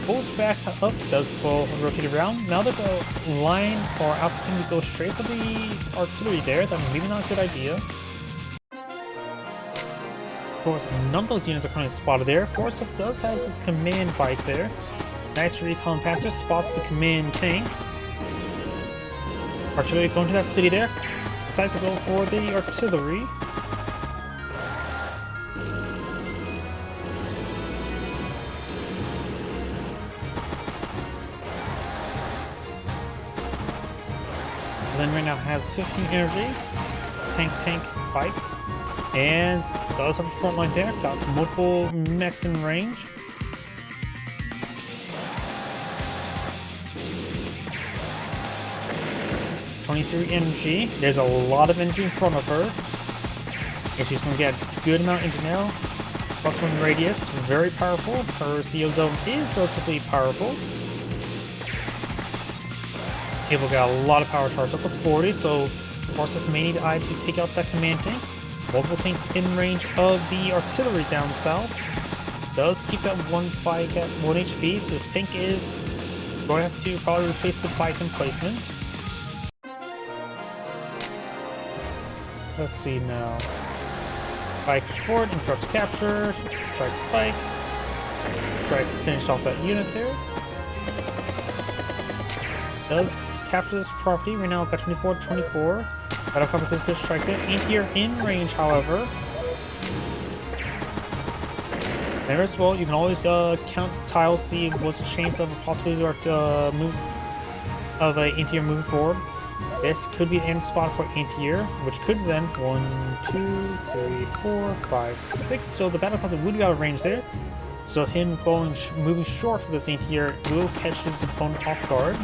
A: Pulls back up, does pull, rotate around. Now there's a line or opportunity to go straight for the artillery there. That's maybe not a good idea. Of course, none of those units are currently spotted there. Forsyth does has his command bike there. Nice recon passer, spots the command tank. Artillery going to that city there. Decides to go for the artillery. Then right now has 15 energy. Tank, bike. And does have a front line there. Got multiple mechs in range. $23 energy. There's a lot of energy in front of her. And she's going to get a good amount of energy now. +1 radius. Very powerful. Her CO zone is relatively powerful. Able to get a lot of power charge, up to 40, so Forsyth may need eye to take out that command tank. Multiple tanks in range of the artillery down south. Does keep that one bike at 1 HP, so this tank is going to have to probably replace the bike emplacement. Let's see now. Bike forward, interrupts capture, strikes bike. Try to finish off that unit there. Does capture this property. Right now, got 24. Battle cover is good strike there. Anti-air in range, however. Remember as well, you can always count tiles, see what's the chance of a possibility of move of an anti-air moving forward. This could be the end spot for anti-air, which could then 1, 2, 3, 4, 5, 6. So the battle cover would be out of range there. So him moving short for this anti-air will catch his opponent off guard.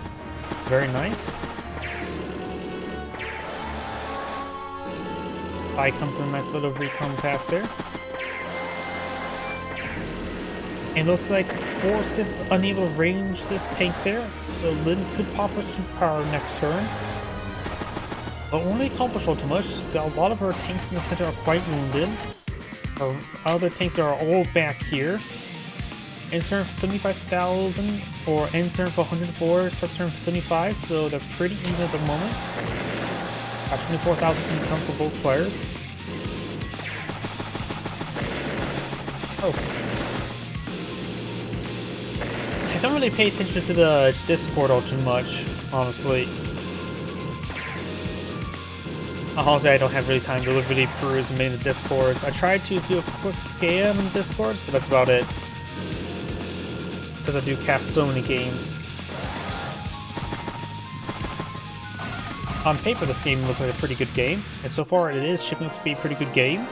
A: Very nice. Eye comes in a nice little recon pass there. And looks like Forsyth's unable to range this tank there, so Lynn could pop her superpower next turn. But won't accomplish all too much. Got a lot of her tanks in the center are quite wounded. Her other tanks are all back here. End turn for 75,000, or end turn for 104, start turn for 75, so they're pretty even at the moment. Got 24,000 income for both players. Oh. I don't really pay attention to the Discord all too much, honestly. Honestly, I don't have really time to really peruse many of the Discords. I tried to do a quick scan on Discords, but that's about it. Since I do cast so many games. On paper, this game looks like a pretty good game, and so far it is shaping up to be a pretty good game.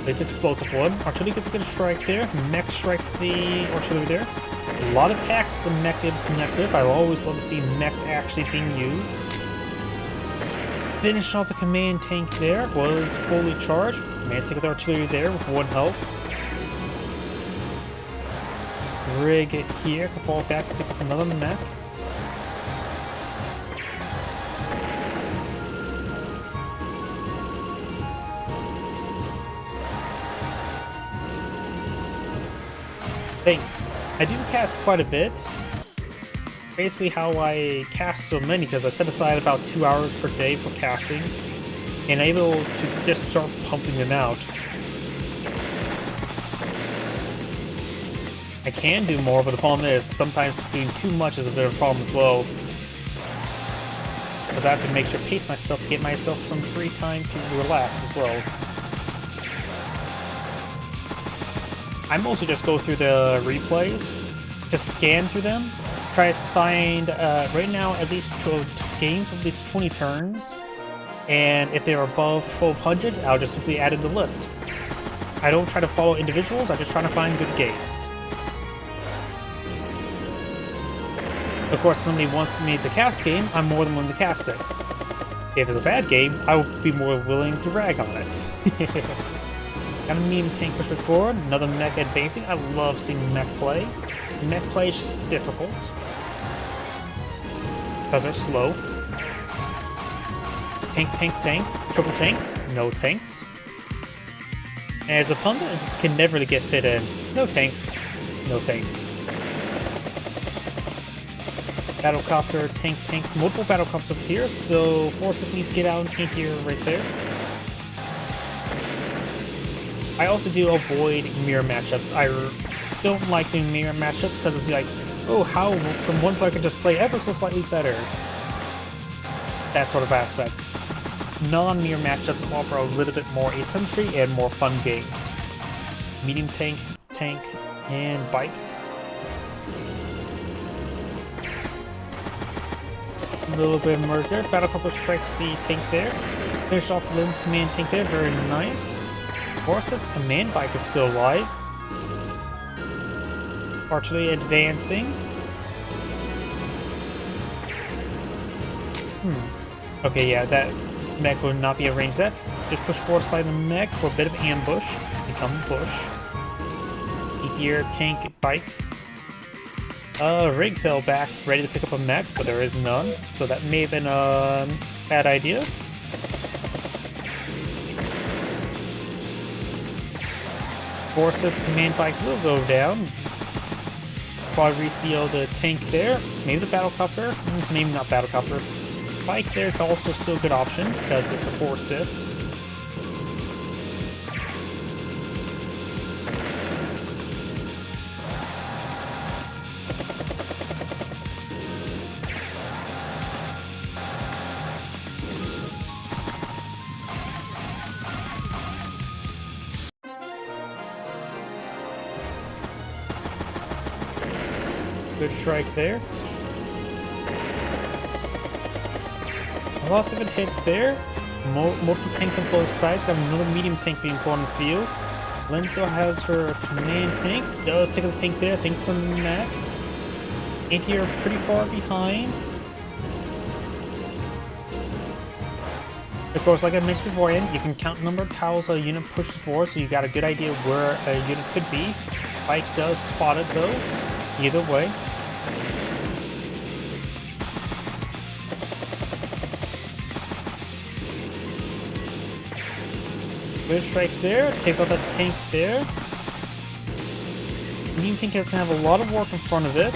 A: It's an explosive one. Artillery gets a good strike there. Mech strikes the artillery there. A lot of attacks the mech's able to connect with. I always love to see mechs actually being used. Finish off the command tank there, was fully charged. Managed to get the artillery there with 1 health. Rig here can fall back to pick up another mech. Thanks. I do cast quite a bit. Basically how I cast so many, because I set aside about 2 hours per day for casting, and able to just start pumping them out. I can do more, but the problem is sometimes doing too much is a bit of a problem as well. Because I have to make sure to pace myself, get myself some free time to relax as well. I mostly just go through the replays, just scan through them, try to find, right now, at least 12 games with at least 20 turns, and if they're above 1200, I'll just simply add in the list. I don't try to follow individuals, I just try to find good games. Of course, if somebody wants me to cast a game, I'm more than willing to cast it. If it's a bad game, I will be more willing to rag on it. Got a medium tank pushing forward, another mech advancing. I love seeing mech play. Mech play is just difficult, because they're slow. Tank, tank, tank. Triple tanks, no tanks. As a pundit, it can never really get fit in. No tanks, no tanks. Battlecopter, tank, tank. Multiple battlecopters up here, so Forsyth needs to get out and here right there. I also do avoid mirror matchups. I don't like doing mirror matchups because it's like, oh, how when one player can just play ever so slightly better. That sort of aspect. Non-mirror matchups offer a little bit more asymmetry and more fun games. Medium tank, tank, and bike. A little bit of merge there. Battlecopter strikes the tank there. Finish off Lynn's command tank there. Very nice. Forsyth's command bike is still alive. Artillery advancing. Okay, yeah, that mech would not be a range set. Just push forward, slide the mech for a bit of ambush. Become bush. Meteor, tank, bike. Rig fell back, ready to pick up a mech, but there is none. So that may have been a bad idea. Forsyth's command bike will go down. Quad reseal the tank there. Maybe the battlecopter. Maybe not battlecopter. Bike there's also still a good option because it's a Forsyth. Good strike there. Lots of good hits there. Multiple tanks on both sides. Got another medium tank being put on the field. Lynn still has her command tank. Does take the tank there. Thanks to the mech. Anti-air pretty far behind. Of course, like I mentioned beforehand, you can count the number of tiles a unit pushes forward, so you got a good idea where a unit could be. Bike does spot it though. Either way. Good strikes there. Takes out that tank there. Medium tank has to have a lot of work in front of it.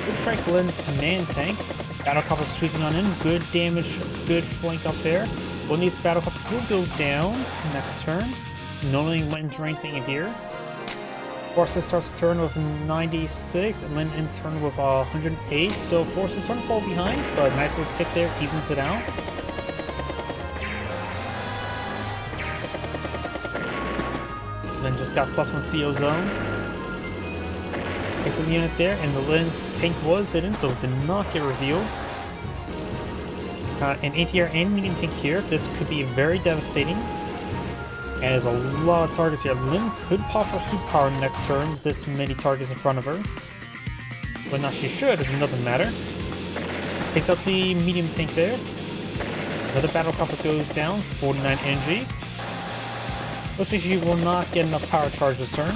A: Good strike Lynn's command tank. Battlecopter sweeping on in. Good damage. Good flank up there. One of these battlecopters will go down next turn. Knowing went into range the anti-air. Forsyth starts the turn with 96, and Lynn ends the turn with 108. So Forsyth starting to fall behind, but nice little pick there, evens it out. Lynn just got +1 CO zone. Takes the unit there, and the Lynn's tank was hidden, so it did not get revealed. An anti-air and medium tank here. This could be very devastating. And there's a lot of targets here. Lynn could pop her superpower next turn, this many targets in front of her. Whether or not she should is another matter. Takes out the medium tank there. Another battle copper goes down, 49 energy. Looks like she will not get enough power charge this turn.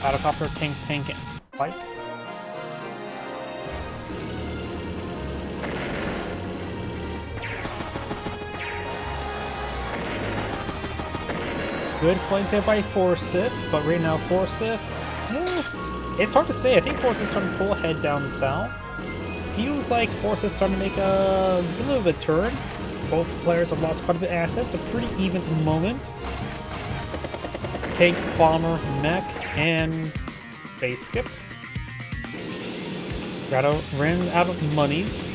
A: Battlecopter, tank, bike. Good flank there by Forsyth, but right now Forsyth, it's hard to say. I think Forsyth's starting to pull ahead down south. Feels like Forsyth's starting to make a little bit of a turn. Both players have lost quite a bit of assets, so pretty even at the moment. Tank, bomber, mech, and base skip. Ran out of monies.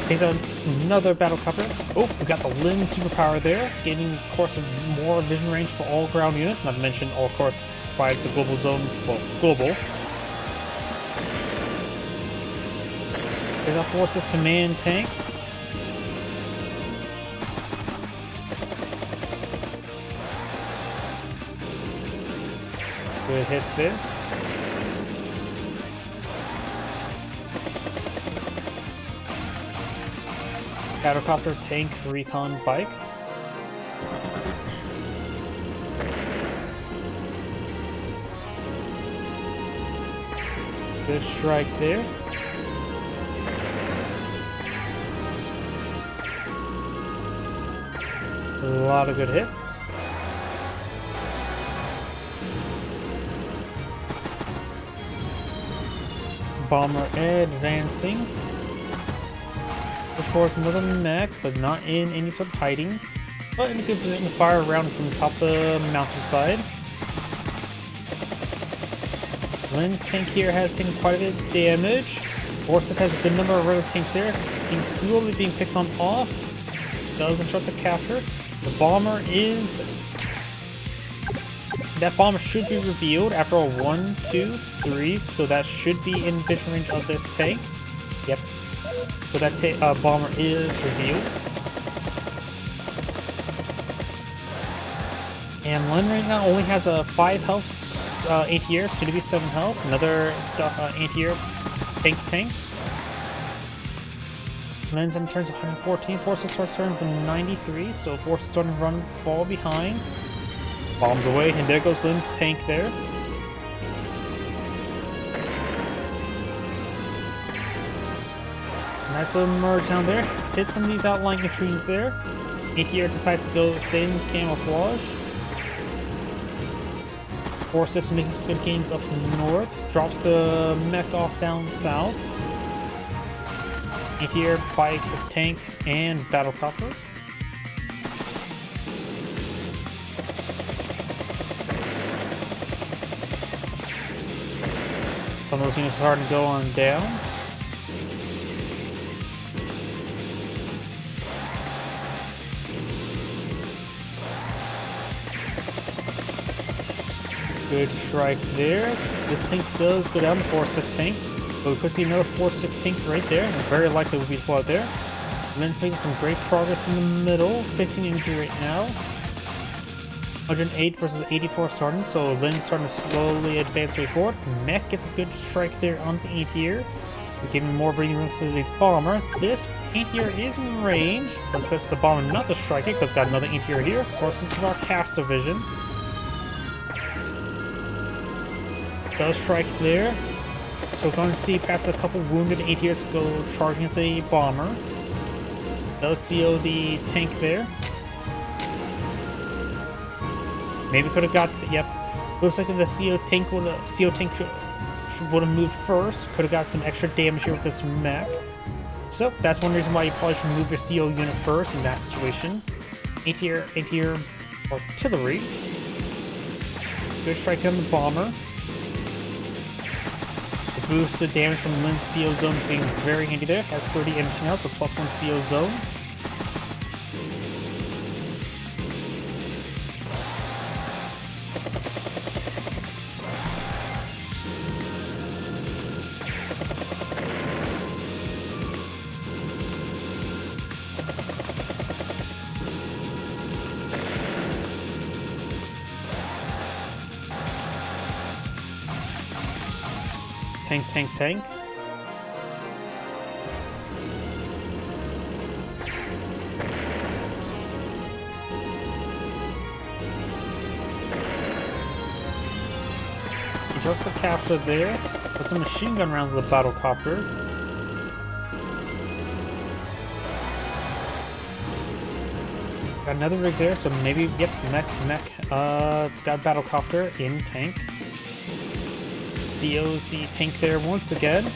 A: Takes out another battle copter. Oh, we got the Lynn superpower there, gaining, of course, more vision range for all ground units. Not to mention, of course, 5's a global zone. Well, global. There's our Forsyth command tank. Good hits there. Battlecopter, tank, recon, bike. Good strike there. A lot of good hits. Bomber advancing. Push towards another mech, but not in any sort of hiding. But in a good position to fire around from the top of the mountainside. Lynn's tank here has taken quite a bit of damage. Forsyth has a good number of regular tanks there, slowly being picked on off. Does interrupt the capture. The bomber is... That bomber should be revealed after a 1, 2, 3, so that should be in vision range of this tank. Yep. So that bomber is revealed. And Lynn right now only has a 5 health anti-air, soon to be 7 health. Another anti-air tank. Lynn's in turns 114. Forsyth starts turning from 93, so Forsyth starting to fall behind. Bombs away, and there goes Lynn's tank there. Nice little merge down there. Hit some of these outlying neutrinos there. Anti-air decides to go same camouflage. Forsyth's making some good gains up north. Drops the mech off down south. Anti-air, bike, tank, and battlecopter. Some of those units are hard to go on down. Good strike there. This tank does go down, the Forsyth tank, but we could see another Forsyth tank right there, and very likely will be deployed there. Lynn's making some great progress in the middle, 15 injury right now. 108 versus 84 starting, so Lynn's starting to slowly advance way forward. Mech gets a good strike there on the anti-air, giving more breathing room for the bomber. This anti-air is in range, but it's best for the bomber not to strike it, because it's got another anti-air here. Of course, this is our cast division. Does strike there, so we're going to see perhaps a couple wounded anti-airs go charging at the bomber. Does CO the tank there. Maybe could have got to, yep. Looks like the CO tank would have moved first. Could have got some extra damage here with this mech. So that's one reason why you probably should move your CO unit first in that situation. Anti-air artillery. Good strike on the bomber. The boosted damage from Lynn's CO zone being very handy there. Has 30 energy now, so +1 CO zone. Tank, tank, tank. He drops the capture there. Put some machine gun rounds in the battle copter. Got another rig there, so maybe, yep, mech, got battle copter in tank. COs the tank there once again.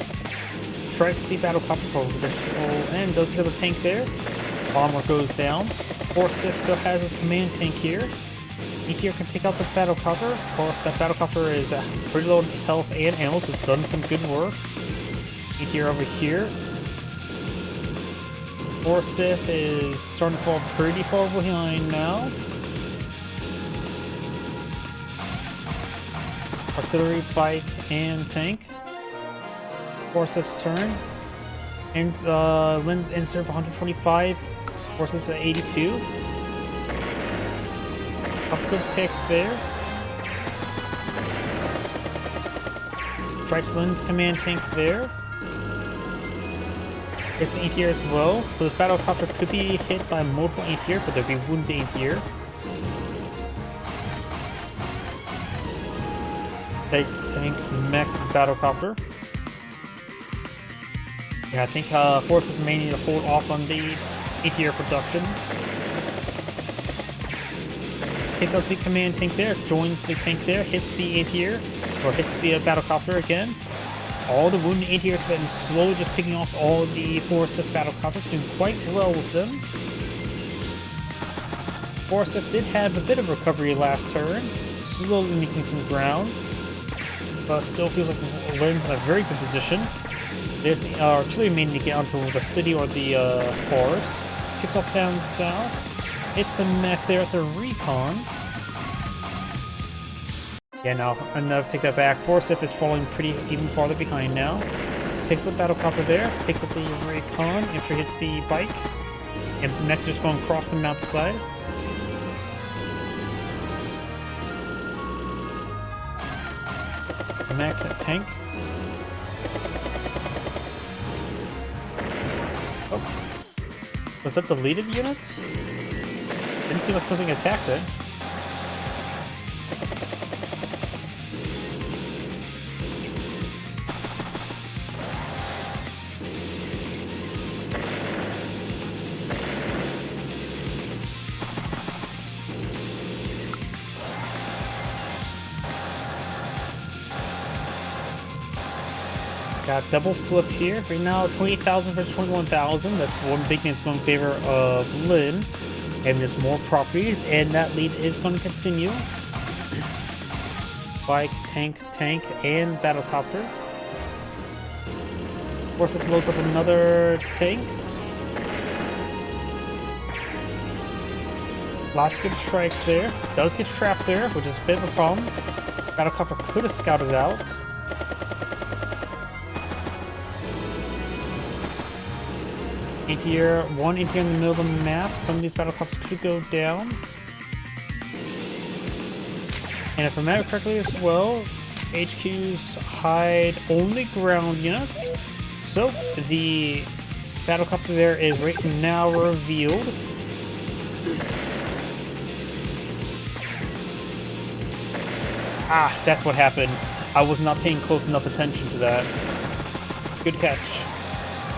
A: Strikes the battle copter for additional and does hit the tank there. Bomber goes down. Forsyth still has his command tank here. Here can take out the battle copter. Of course, that battle copter is pretty low in health and ammo, so it's done some good work. Here over here. Forsyth is starting to fall pretty far behind now. Artillery, bike, and tank. Forsyth's turn. Lynn's insert for 125. Forsyth's at 82. Couple good picks there. Strikes Lynn's command tank there. It's an 8 here as well, so this battle copter could be hit by multiple 8 here, but there'll be wounded 8 here. Tank, mech, battle copter. Yeah, I think Forsyth may need to hold off on the 8 here productions. Takes out the command tank there, joins the tank there, hits the 8 here, or hits the battle copter again. All the wounded 8 here have been slowly just picking off all the Forsyth battle copters, doing quite well with them. Forsyth did have a bit of recovery last turn, slowly making some ground, but still feels like Lynn's in a very good position. This artillery may need to get onto the city or the forest. Kicks off down south. Hits the mech there at the recon. Yeah, no, enough. Take that back. Forsyth is falling pretty even farther behind now. Takes the battle copter there. Takes up the recon. Infantry hits the bike. And mech's just going across the mountainside. Mech tank. Oh. Was that the deleted unit? Didn't seem like something attacked it. Got double flip here. Right now, 28,000 versus 21,000. That's one big thing that's going in favor of Lynn. And there's more properties, and that lead is going to continue. Bike, tank, and battle copter. Forsyth loads up another tank. Lots of good strikes there. Does get trapped there, which is a bit of a problem. Battle copter could have scouted out. Anti-air, one anti-air in the middle of the map. Some of these battle copters could go down. And if I remember correctly as well, HQs hide only ground units. So the battle copter there is right now revealed. Ah, that's what happened. I was not paying close enough attention to that. Good catch.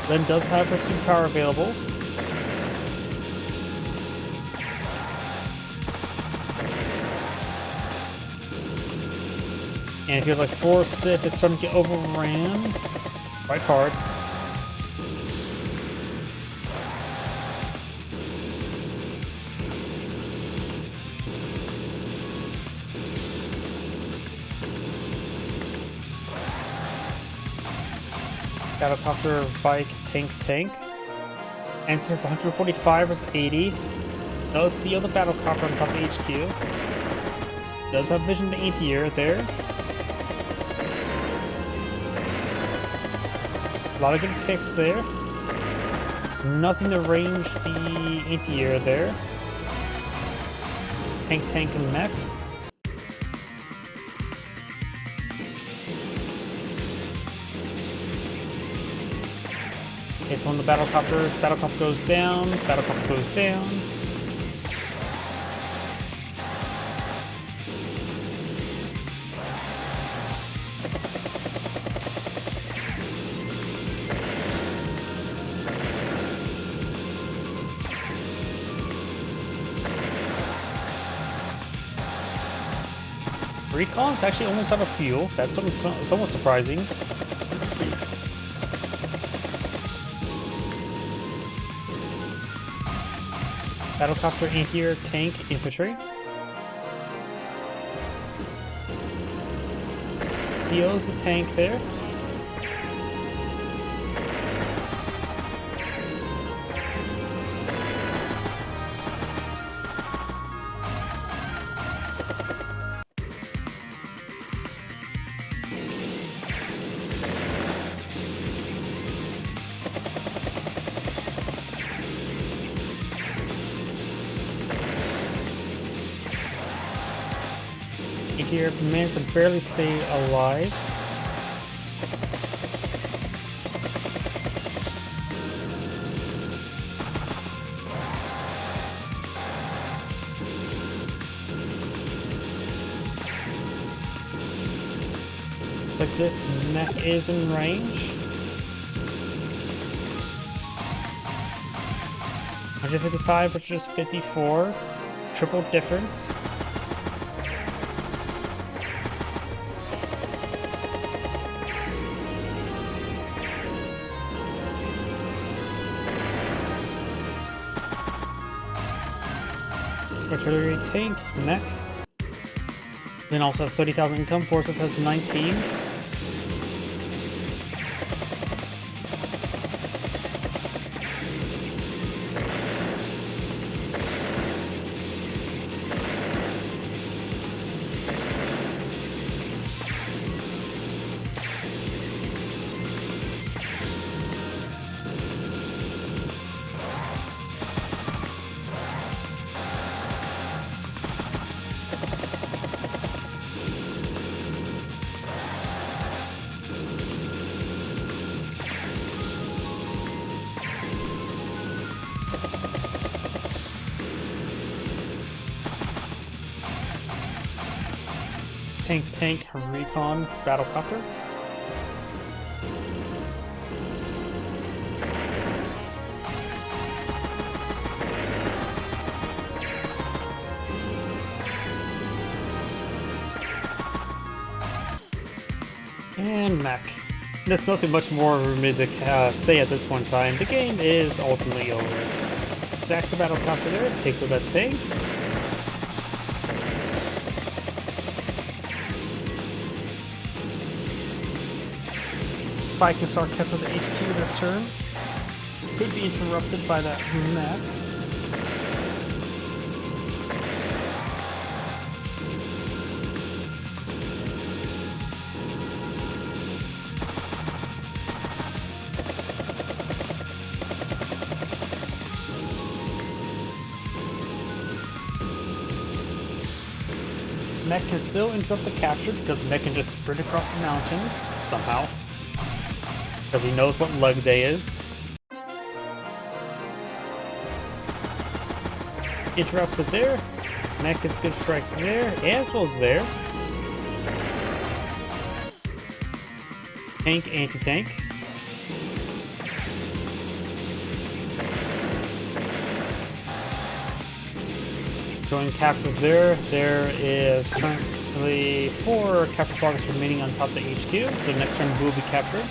A: Lynn does have her superpower available. And it feels like Forsyth is starting to get overran quite hard. Battlecopter, bike, tank. Answer for 145 is 80. Does see the battlecopter on top of the HQ. Does have vision to anti-air there. A lot of good picks there. Nothing to range the anti-air there. Tank, and mech. It's one of the battlecopters. Battlecopter goes down. Battlecopter goes down. Recons actually almost out of fuel. That's somewhat surprising. Battlecopter, anti-air, tank, infantry. CO's the tank there. Here managed to barely stay alive. Looks like this mech is in range. 155 versus 54. Triple difference. Artillery, tank, mech. Then also has 30,000 income. Force has 19. Tank, recon, battlecopter. And mech. There's nothing much more for me to say at this point in time. The game is ultimately over. Sacks the battlecopter there, takes out that tank. Spike can start kept with the HQ this turn. Could be interrupted by that mech. Mech can still interrupt the capture because Mech can just sprint across the mountains somehow. Because he knows what lug day is. Interrupts it there. Mech gets good strike there, as well as there. Tank, anti-tank. Join captures there. There is currently 4 capture progress remaining on top of the HQ, so next turn will be captured.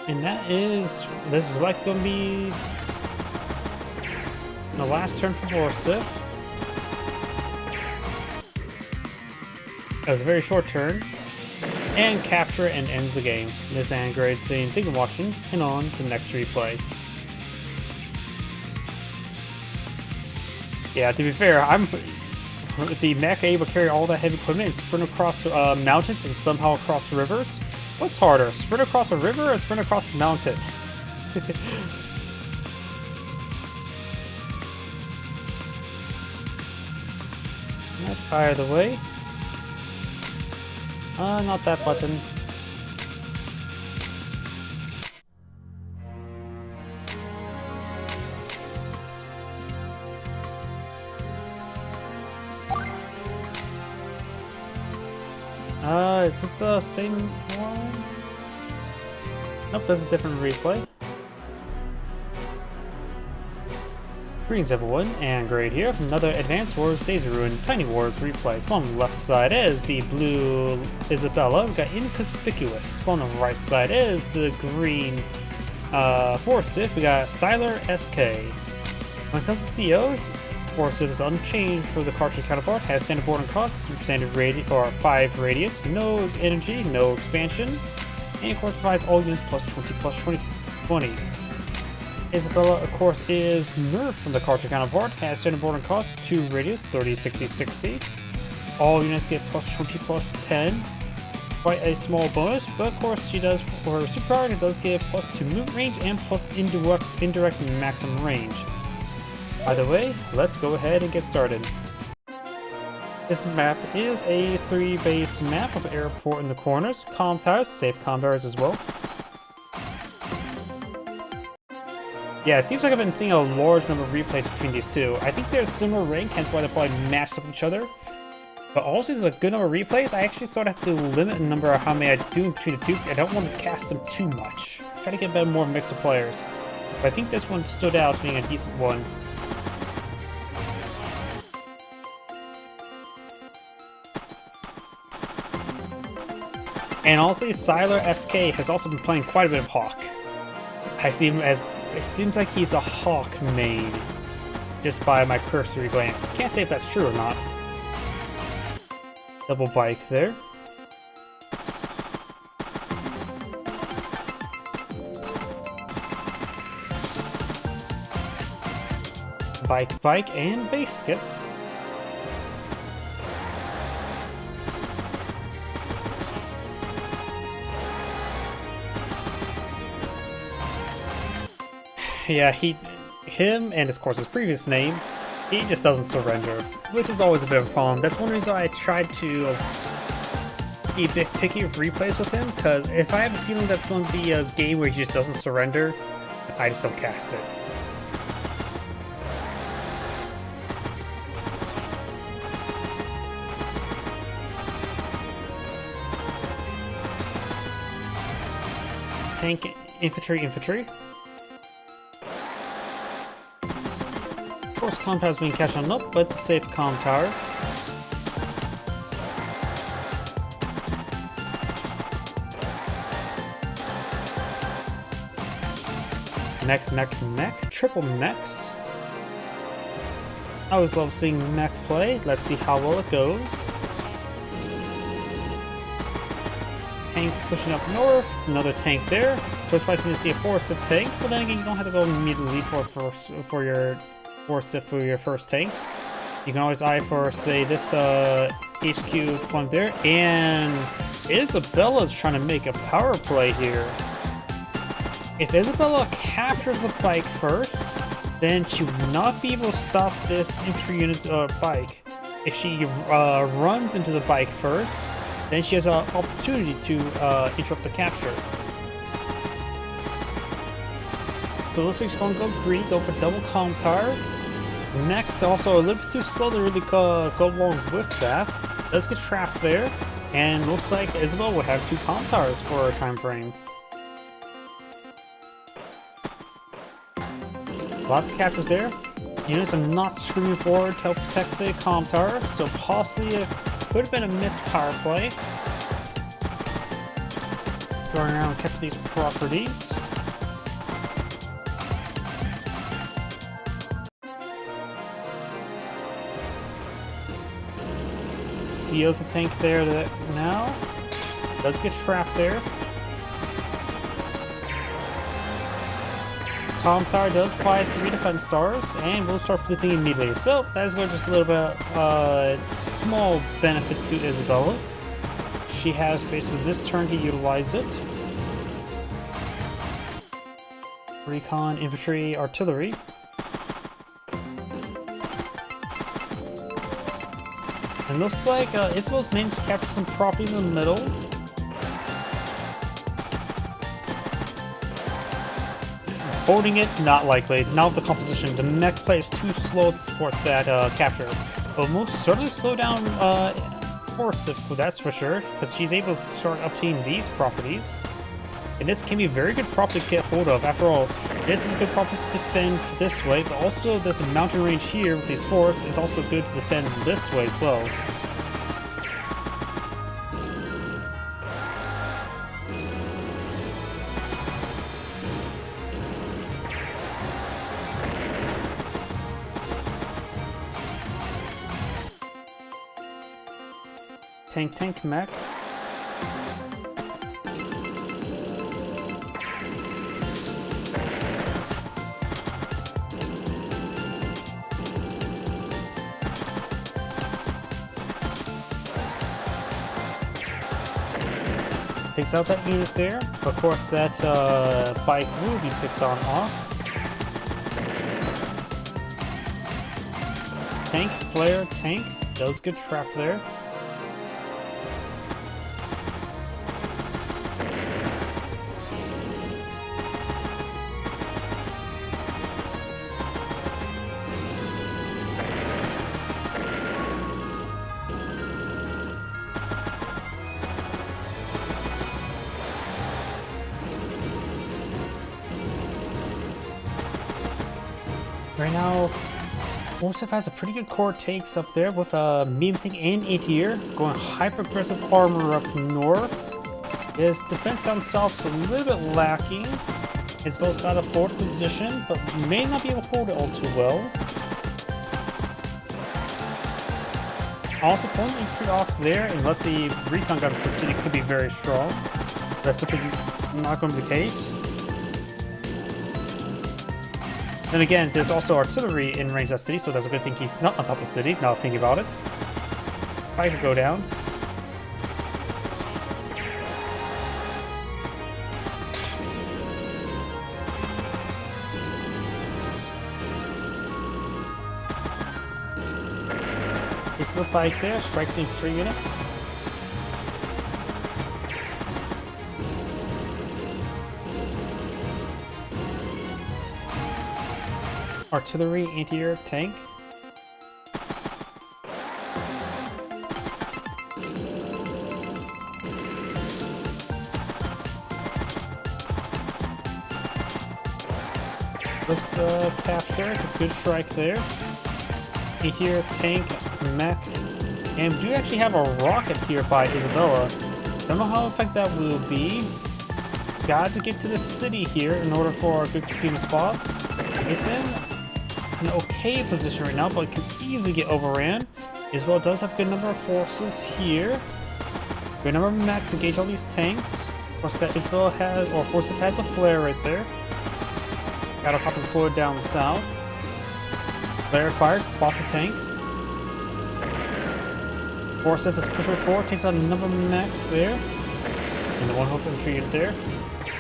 A: And this is like going to be the last turn for Forsyth. It was a very short turn. and capture and ends the game. This Android saying thank you for watching, and on to the next replay. Yeah, to be fair, the mech able to carry all that heavy equipment and sprint across mountains and somehow across rivers? What's harder, sprint across a river or sprint across a mountain? Either way. Not that button. Is this the same one? Nope, that's a different replay. Greetings everyone, and Grade here from another Advanced Wars Daisy Ruin Tiny Wars replay. Spawn on the left side is the blue Isabella, we've got Inconspicuous. Spawn on the right side is the green Forsyth, we got Siler SK. When it comes to COs, Forsyth is unchanged for the cartridge counterpart, has standard boarding costs, standard 5 radius, no energy, no expansion, and of course provides all units plus 20. Isabella, of course, is nerfed from the cartridge counterpart, has standard boarding costs, 2 radius, 30, 60, 60. All units get plus 20, plus 10. Quite a small bonus, but of course she does, for her superpower, it does give plus 2 movement range and plus indirect maximum range. Either way, let's go ahead and get started. This map is a 3-base map with airport in the corners, comm towers, safe comm towers as well. Yeah, it seems like I've been seeing a large number of replays between these two. I think they're similar rank, hence why they're probably matched up with each other. But also there's a good number of replays. I actually sort of have to limit the number of how many I do between the two. I don't want to cast them too much. Try to get a better, more mix of players. But I think this one stood out being a decent one. And honestly, Siler SK has also been playing quite a bit of Hawk. I see him as, it seems like he's a Hawk main, just by my cursory glance. Can't say if that's true or not. Double bike there. Bike, and base skip. Yeah, him, and of course his previous name, he just doesn't surrender, which is always a bit of a problem. That's one reason I tried to be a bit picky with replays with him, because if I have a feeling that's going to be a game where he just doesn't surrender, I just don't cast it. Tank, infantry. Of course, comm tower's being catching up, but it's a safe comm tower. Mech. Triple mechs. I always love seeing mech play. Let's see how well it goes. Tanks pushing up north. Another tank there. So it's surprising to see a Forsyth tank, but then again, you don't have to go immediately for your Forsyth for your first tank. You can always eye for, say, this HQ point there, and Isabella's trying to make a power play here. If Isabella captures the bike first, then she will not be able to stop this infantry unit bike. If she runs into the bike first, then she has an opportunity to interrupt the capture. So looks like she's going to go greedy, go for double comm tower. Mech's also a little bit too slow to really go along with that. Let's get trapped there, and looks like Isabel will have 2 comm towers for her time frame. Lots of captures there. Units are not screaming forward to help protect the comm tower, so possibly it could have been a missed power play. Going around and capture these properties. CO's a tank there now. Does get trapped there. Calm Tower does apply 3 defense stars, and we'll start flipping immediately. So that is just a little bit small benefit to Isabella. She has basically this turn to utilize it. Recon, infantry, artillery. And looks like Isabella's managed to capture some property in the middle. Holding it, not likely. Not with the composition. The mech play is too slow to support that capture. But most certainly slow down Forsyth, that's for sure, because she's able to start obtaining these properties. And this can be a very good property to get hold of. After all, this is a good property to defend this way, but also this mountain range here with these forests is also good to defend this way as well. Tank, mech. Takes out that unit there. Of course, that bike will be picked on off. Tank, flare, tank. Does good trap there. Right now, Forsyth has a pretty good core takes up there with medium tank and anti-air, going hyper-aggressive armor up north. His defense down south is a little bit lacking. Isabella's got a forward position, but may not be able to hold it all too well. Also, pulling the infantry off there and let the recon gun of the city could be very strong. That's simply not going to be the case. And again, there's also artillery in range of that city, so that's a good thing he's not on top of the city, now thinking about it. I could go down. Takes the pike there, strikes the infantry unit. Artillery, anti-air, tank. Looks the capture, gets a good strike there. Anti-air, tank, mech. And we do actually have a rocket here by Isabella. Don't know how effective that will be. Got to get to the city here in order for a good casino spot. It's in an okay position right now, but it can easily get overran. Isabella does have a good number of forces here. Good number of mechs to engage all these tanks. Of course, that Isabella has, or Forsyth has a flare right there. Got a couple deployed down south. Flare fires, spots a tank. Forsyth is pushing forward, takes out a number of mechs there. And the one hoof infantry unit there.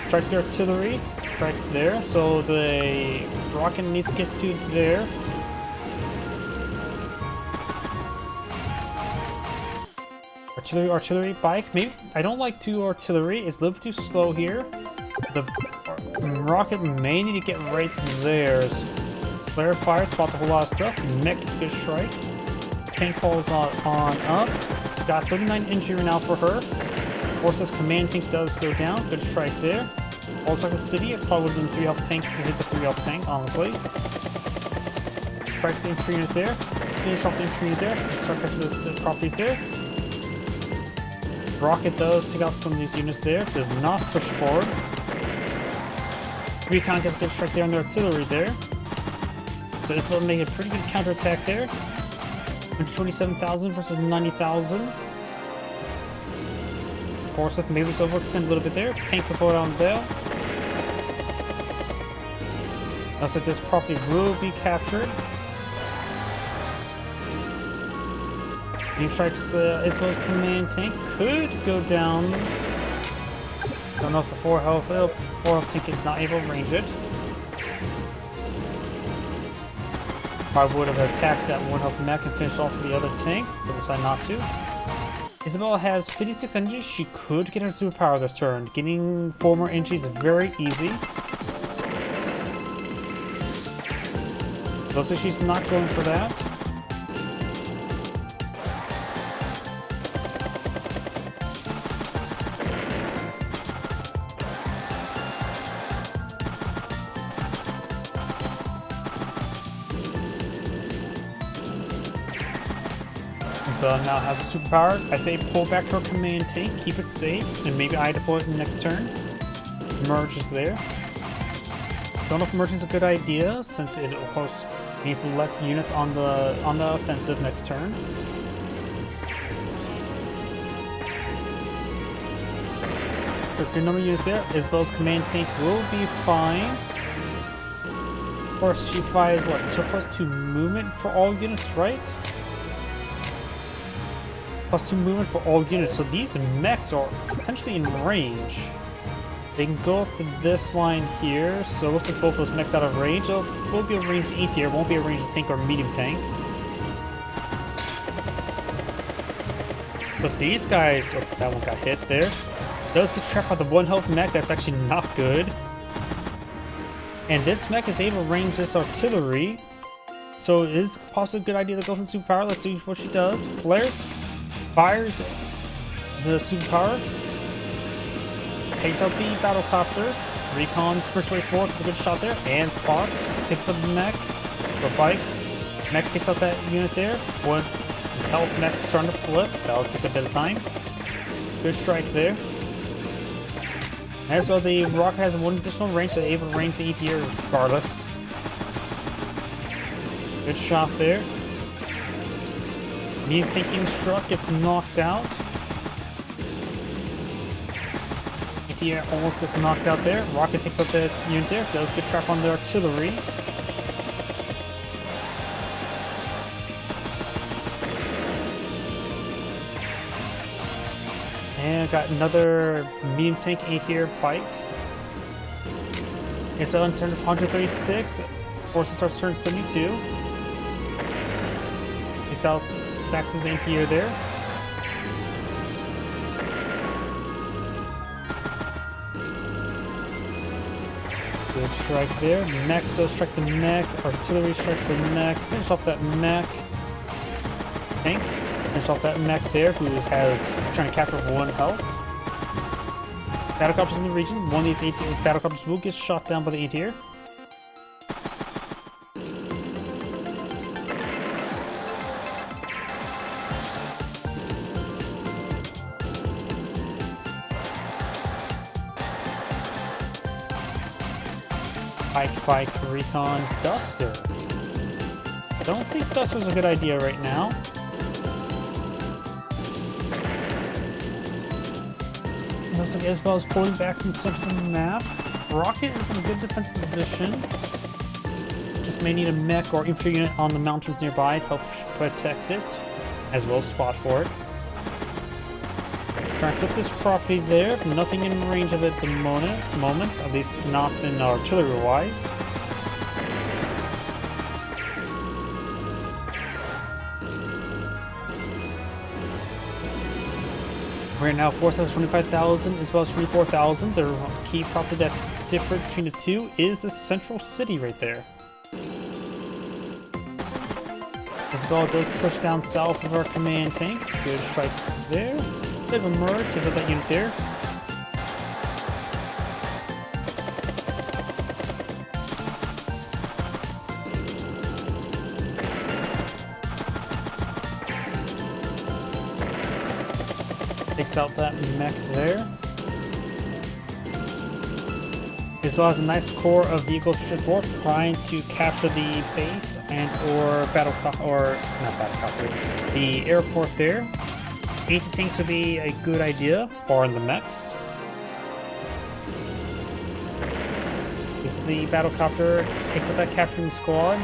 A: Strikes the artillery, strikes there, so the rocket needs to get to there. Artillery, bike, maybe, I don't like 2 artillery, it's a little bit too slow here. The rocket may need to get right there. Flare fire, spots a whole lot of stuff, mech gets a good strike. Tank falls on up, got 39 injury now for her. Forsyth's command tank does go down, good strike there. Falls back to the city, it probably would have been 3 health tank to hit the 3 health tank, honestly. Strikes the infantry unit there, finish off the infantry unit there, start catching those properties there. Rocket does take out some of these units there, does not push forward. Recon gets a good strike there on the artillery there. So this will make a pretty good counterattack there. 127,000 versus 90,000. Forsyth maybe it's overextend a little bit there. Tank support on Dale. Looks like this property will be captured. New strikes Isabel's command tank could go down. Don't know if the 4 health tank is not able to range it. Probably would have attacked that 1 health mech and finished off the other tank, but decided not to. Isabel has 56 energy. She could get her superpower this turn. Getting 4 more energy is very easy. Looks like she's not going for that. Isabella now has a superpower. I say pull back her command tank, keep it safe, and maybe I deploy it in the next turn. Merge is there. Don't know if merging is a good idea, since it of course means less units on the offensive next turn. It's a good number of units there. Isabella's command tank will be fine. Of course, she fires what? +2 movement for all units, right? +2 movement for all units, so these mechs are potentially in range. They can go up to this line here, so it looks like both those mechs out of range. They'll be a range E tier, won't be a range tank or medium tank. But these guys, oh, that one got hit there. Those get trapped by the 1 health mech, that's actually not good. And this mech is able to range this artillery, so it is possibly a good idea to go for the superpower. Let's see what she does. Flares. Fires the superpower, takes out the battlecopter, recon sprints away forward, gets a good shot there, and spots, takes the mech, or bike, mech takes out that unit there, 1 health mech starting to flip, that'll take a bit of time, good strike there. As well, the rocket has 1 additional range, so they're able to range the ETR regardless. Good shot there. Medium tank getting struck, gets knocked out. ETR almost gets knocked out there. Rocket takes out the unit there, does get trapped on the artillery. And got another medium tank A-tier bike. Isabel in turn of 136. Forces starts turn 72. Takes out Sax's A-tier there. Good strike there. Mech still strike the mech. Artillery strikes the mech. Finish off that mech. Tank. Finish off that mech there, who has trying to capture for 1 health. Battlecopters in the region. 1 of these A-tier battlecopters will get shot down by the A-tier. Bike, recon, Duster. Don't think Duster's a good idea right now. Looks like Isabel's pulling back from the center of the map. Rocket is in a good defensive position. Just may need a mech or infantry unit on the mountains nearby to help protect it, as well as spot for it. Trying to flip this property there, but nothing in range of it at the moment, at least not in artillery-wise. Right now, Force has 25,000, as well as 24,000. The key property that's different between the two is the central city right there. Isabel does push down south of our command tank. Good strike there. Bit of a merge, takes out that unit there. Takes out that mech there. Isabel has a nice core of vehicles before trying to capture the base and or the airport there. Anti-tanks would be a good idea, barring the mechs. Is the battlecopter takes out that capturing squad.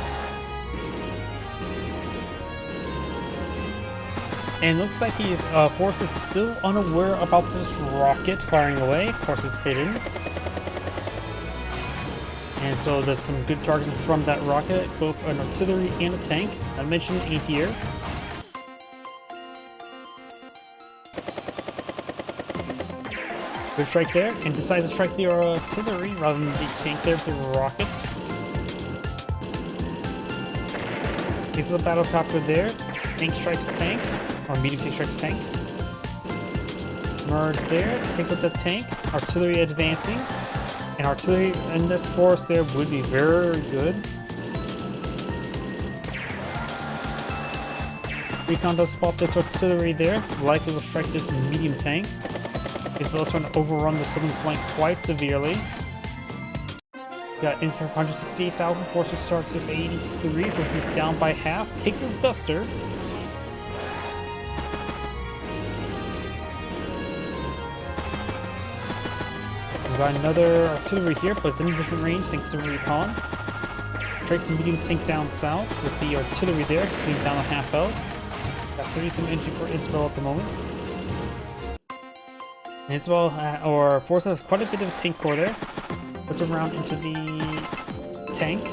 A: And looks like he's Force is still unaware about this rocket firing away. Of course, it's hidden. And so there's some good targets from that rocket, both an artillery and a tank. I mentioned anti-air. Good strike there, and decides to strike the artillery rather than the tank there with the rocket. He's the battlecopter there. Tank strikes tank, or medium tank strikes tank. Merge there, takes out the tank. Artillery advancing. And artillery in this forest there would be very good. Recon does spot this artillery there. Likely will strike this medium tank. He's also trying to overrun the southern flank quite severely. Got inside 168,000, Forcer starts at 83, so he's down by half. Takes a duster. We've got another artillery here, but it's in different range thanks to recon. Strikes the medium tank down south with the artillery there, putting down a half health. Got 30-some entry for Isabel at the moment. And Isabel, or Force has quite a bit of a tank core there. Puts him around into the tank.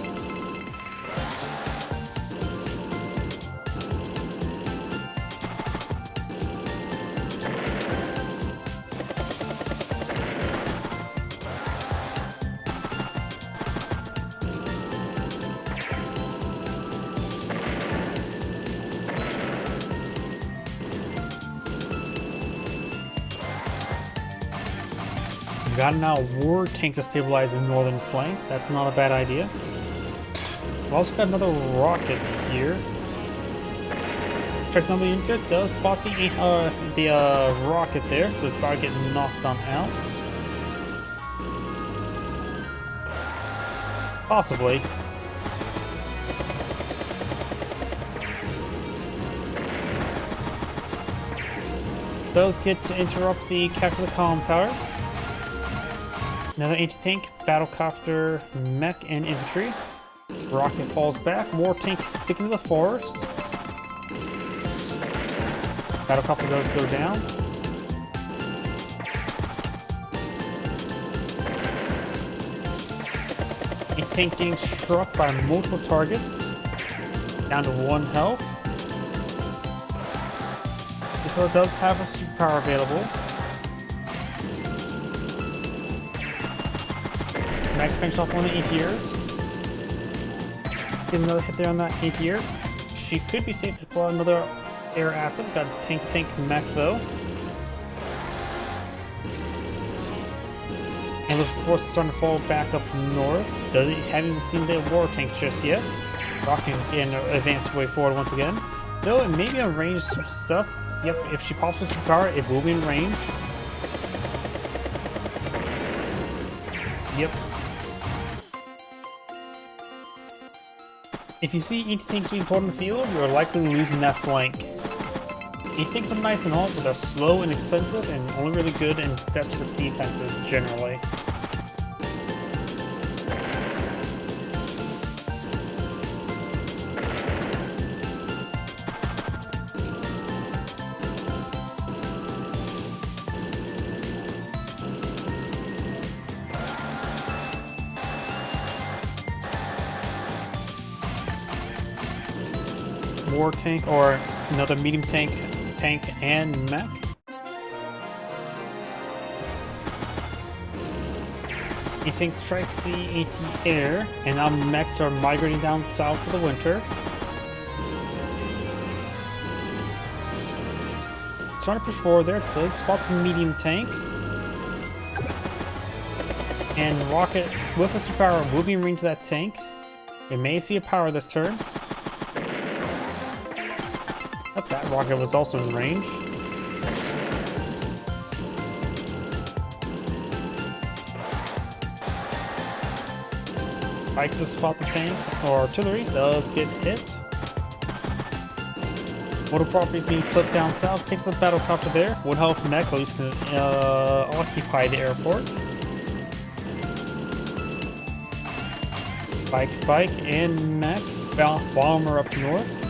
A: Got now a war tank to stabilize the northern flank. That's not a bad idea. We've also got another rocket here. Checks number units here. Does spot the rocket there, so it's about to get knocked on out. Possibly. Does get to interrupt the capture the column tower. Another anti-tank, battlecopter, mech, and infantry. Rocket falls back. More tanks stick into the forest. Battlecopter does go down. Anti-tank getting struck by multiple targets. Down to 1 health. This one does have a superpower available. Max finished off one of the anti-airs. Get another hit there on that anti-air. She could be safe to pull out another air asset. Got tank mech though. And looks like the force is starting to fall back up north. Haven't even seen the war tank just yet. Rocket can advance the way forward once again. Though it may be on range stuff. Yep, if she pops with superpower, it will be in range. Yep. If you see anti-tanks being pulled in the field, you're likely losing that flank. Anti-tanks are nice and all, but they're slow and expensive and only really good in desperate defenses generally. War tank or another medium tank and mech. Anti-tank strikes the anti-air, and now mechs are migrating down south for the winter. Starting to push forward there, does spot the medium tank. And rocket with a superpower will be in range of that tank. It may see a power this turn. That rocket was also in range. Pike to spot the tank, or artillery does get hit. Motor properties being flipped down south. Takes the battle copter there. One health mech, at least can occupy the airport. Bike, and mech. Bomber up north.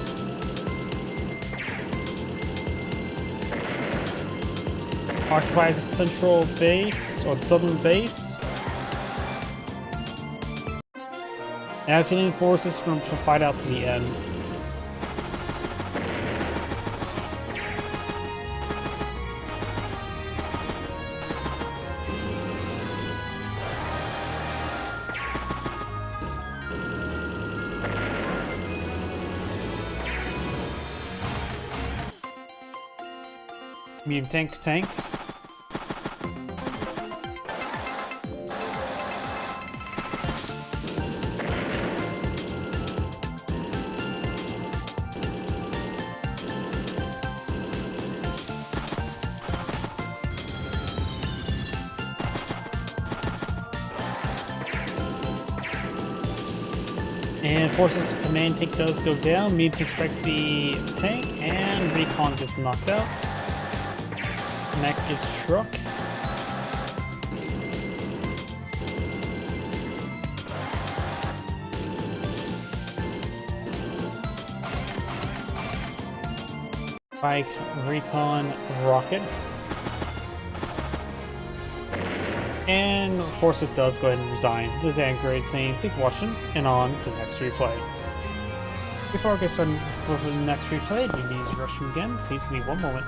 A: Occupies the central base, or the southern base. And I have a feeling Force is going to fight out to the end. Medium tank. And Forces command tank does go down. Medium tank strikes the tank, and Recon gets knocked out. Mech gets struck. Bike, Recon, Rocket. And Forsyth does go ahead and resign. This is Angrade saying, "Thank you for watching," and on to the next replay. Before I get started for the next replay, do you need to rush him again? Please give me one moment.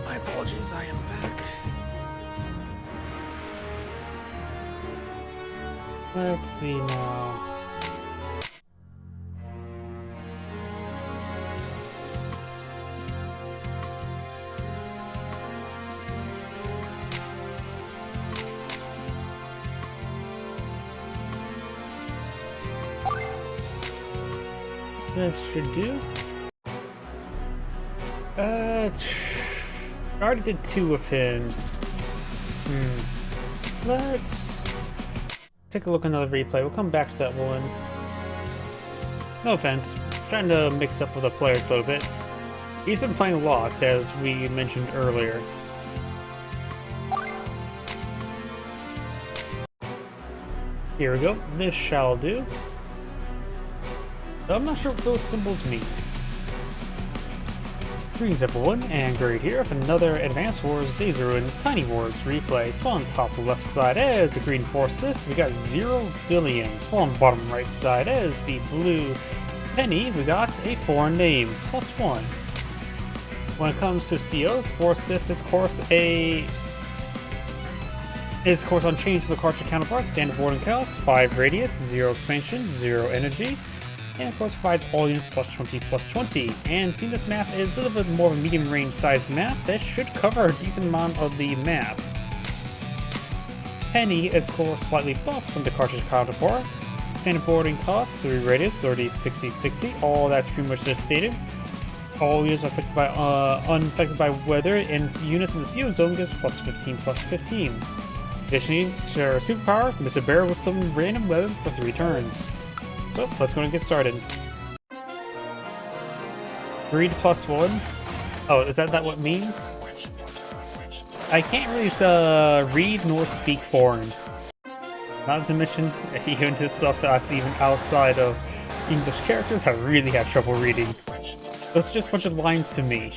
A: My apologies, I am back. Let's see now. This should do. I already did 2 of him. Let's take a look at another replay. We'll come back to that one. No offense. Trying to mix up with the players a little bit. He's been playing lots, as we mentioned earlier. Here we go. This shall do. I'm not sure what those symbols mean. Greetings everyone, and Gary here with another Advanced Wars Days of Ruin Tiny Wars replay. Spawn on top left side as the green Forsyth, we got 0 billion. Spawn on bottom right side as the blue Penny, we got a foreign name, +1. When it comes to COs, Forsyth is of course unchanged from the cartridge counterparts, standard boarding counts, 5 radius, 0 expansion, 0 energy. And of course provides all units +20/+20. And seeing this map is a little bit more of a medium range size map, that should cover a decent amount of the map. Penny is of course slightly buffed from the cartridge counterpart. Standard boarding cost, 3 radius, 30, 60, 60. All that's pretty much just stated. All units are affected by unaffected by weather, and units in the CO zone gets +15/+15. Additionally, share a superpower, Mr. Bear with some random weather for 3 turns. So, let's go and get started. Read +1. Oh, is that what it means? I can't really read nor speak foreign. Not to mention, even to stuff that's even outside of English characters, I really have trouble reading. Those are just a bunch of lines to me.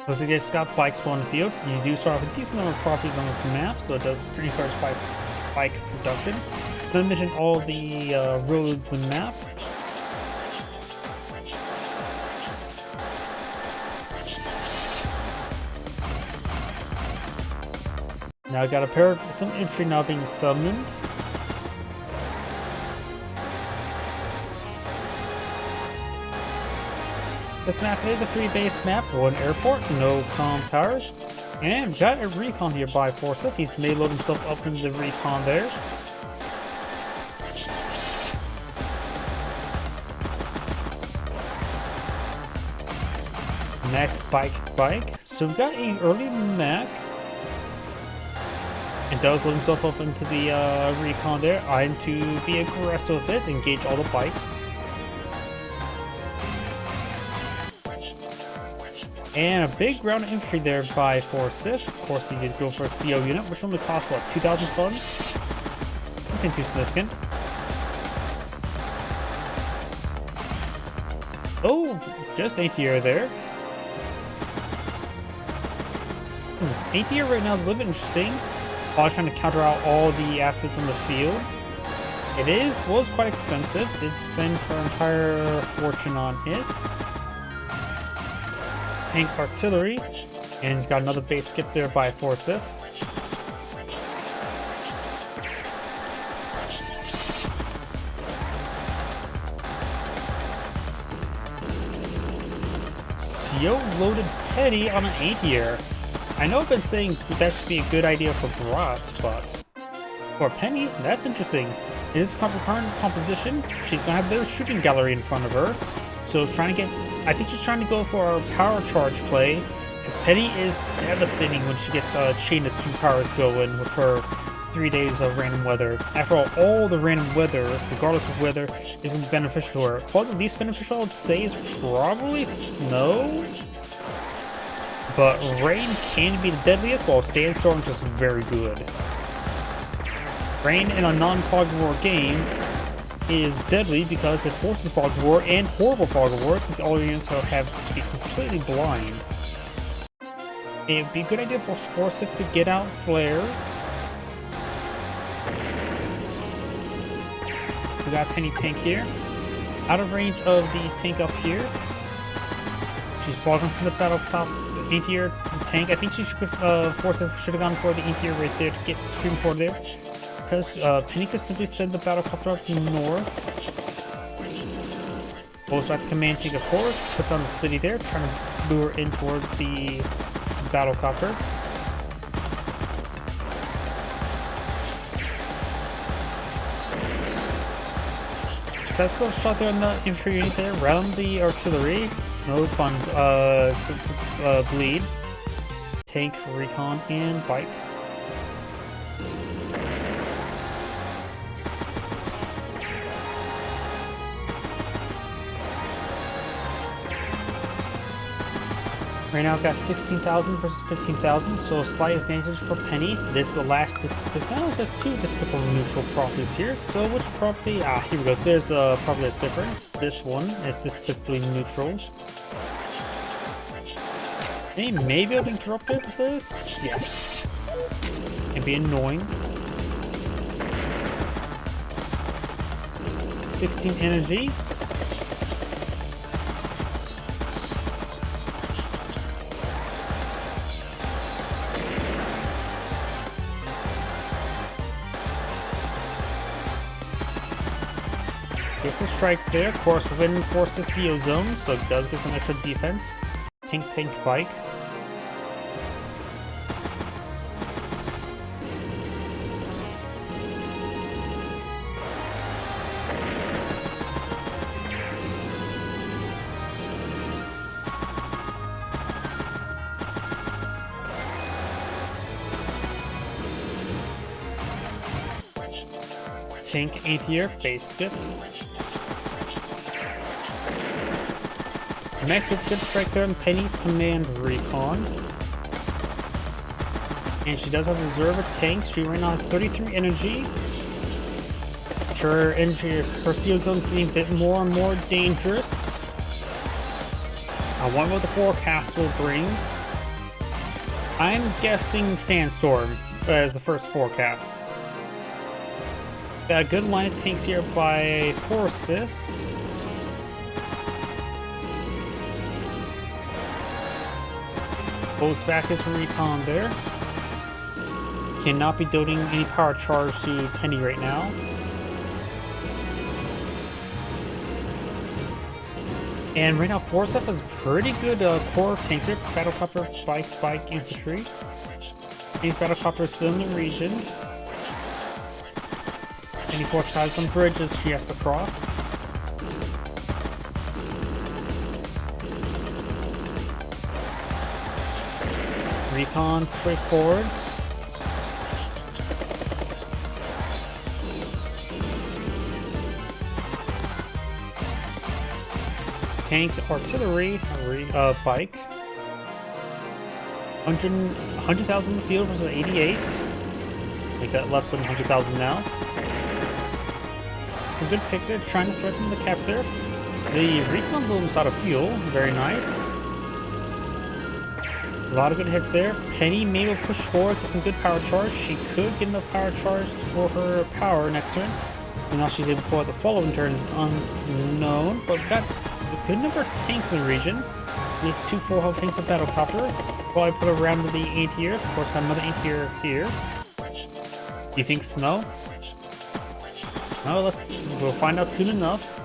A: Once you just got bike spawn field, you do start with a decent number of properties on this map, so it does encourage bike production. Not to mention all the roads in the map. Now I got a pair of some infantry now being summoned. This map is a 3-base map, 1 airport, no comm towers, and got a recon here by Forsyth. He's may load himself up into the recon there. Mech, bike. So we've got an early mech. And does load himself up into the recon there. I'm to be aggressive with it, engage all the bikes. And a big round of infantry there by Forsyth. Of course, he did go for a CO unit, which only cost, what, 2,000 funds? Nothing too significant. Oh, just anti-air there. Anti-air right now is a little bit interesting. While trying to counter out all the assets in the field. It was quite expensive. Did spend her entire fortune on it. Tank artillery, and got another base skip there by Forsyth. CO loaded Petty on an anti-air. I know I've been saying that should be a good idea for Brat, but for Penny, that's interesting. In this current composition, she's gonna have a bit of a shooting gallery in front of her. So I think she's trying to go for a power charge play, because Penny is devastating when she gets a chain of superpowers going with her 3 days of random weather. After all the random weather, regardless of weather, is going to be beneficial to her. Probably the least beneficial I would say is probably snow. But rain can be the deadliest, while sandstorm is just very good. Rain in a non-fog war game is deadly because it forces fog of war and horrible fog of war, since all units have to be completely blind. It would be a good idea for Forsyth to get out flares. We got Penny tank here. Out of range of the tank up here. She's walking to the battle top anti-air tank. I think she should Forsyth should have gone for the anti-air right there to get Scream for there. Because Penny could simply send the battlecopter up north. Goes back to command tank, of course. Puts on the city there, trying to lure in towards the battlecopter. Successful shot there on the infantry unit there. Round the artillery. No fun. Bleed. Tank, recon, and bike. Right now, I've got 16,000 versus 15,000, so slight advantage for Penny. This is the last there's 2 despicable neutral properties here. So which property? Here we go. There's the property that's different. This one is despicably neutral. They may be able to interrupt it with this. Yes. It'd be annoying. 16 energy. Gets a strike there, of course, within 460 zone, so it does get some extra defense. Tank, bike. Tank anti-air base skip. Mech gets a good strike there, and Penny's command recon. And she does have reserve of tanks. She right now has 33 energy. Her energy, her CO zone's getting a bit more and more dangerous. I wonder what the forecast will bring. I'm guessing Sandstorm as the first forecast. Got a good line of tanks here by Forsyth. Goes back his recon there. Cannot be doting any power charge to Penny right now. And right now Forsyth has pretty good core of tanks here. Battlecopter, bike, infantry. These battlecopters still in the region. And of course has some bridges she has to cross. Recon, straight forward. Tank, artillery, bike. 100,000 in the field versus 88. We got less than 100,000 now. Some good picks there, trying to threaten the cap there. The recon's almost out of fuel, very nice. A lot of good hits there. Penny may will push forward, get some good power charge. She could get enough power charge for her power next turn. And now she's able to pull out the following turn is unknown, but we've got a good number of tanks in the region. At least 2 full health tanks of battlecopter. Probably put around to the anti-air. Of course, got another anti-air here. You think snow? No, we'll find out soon enough.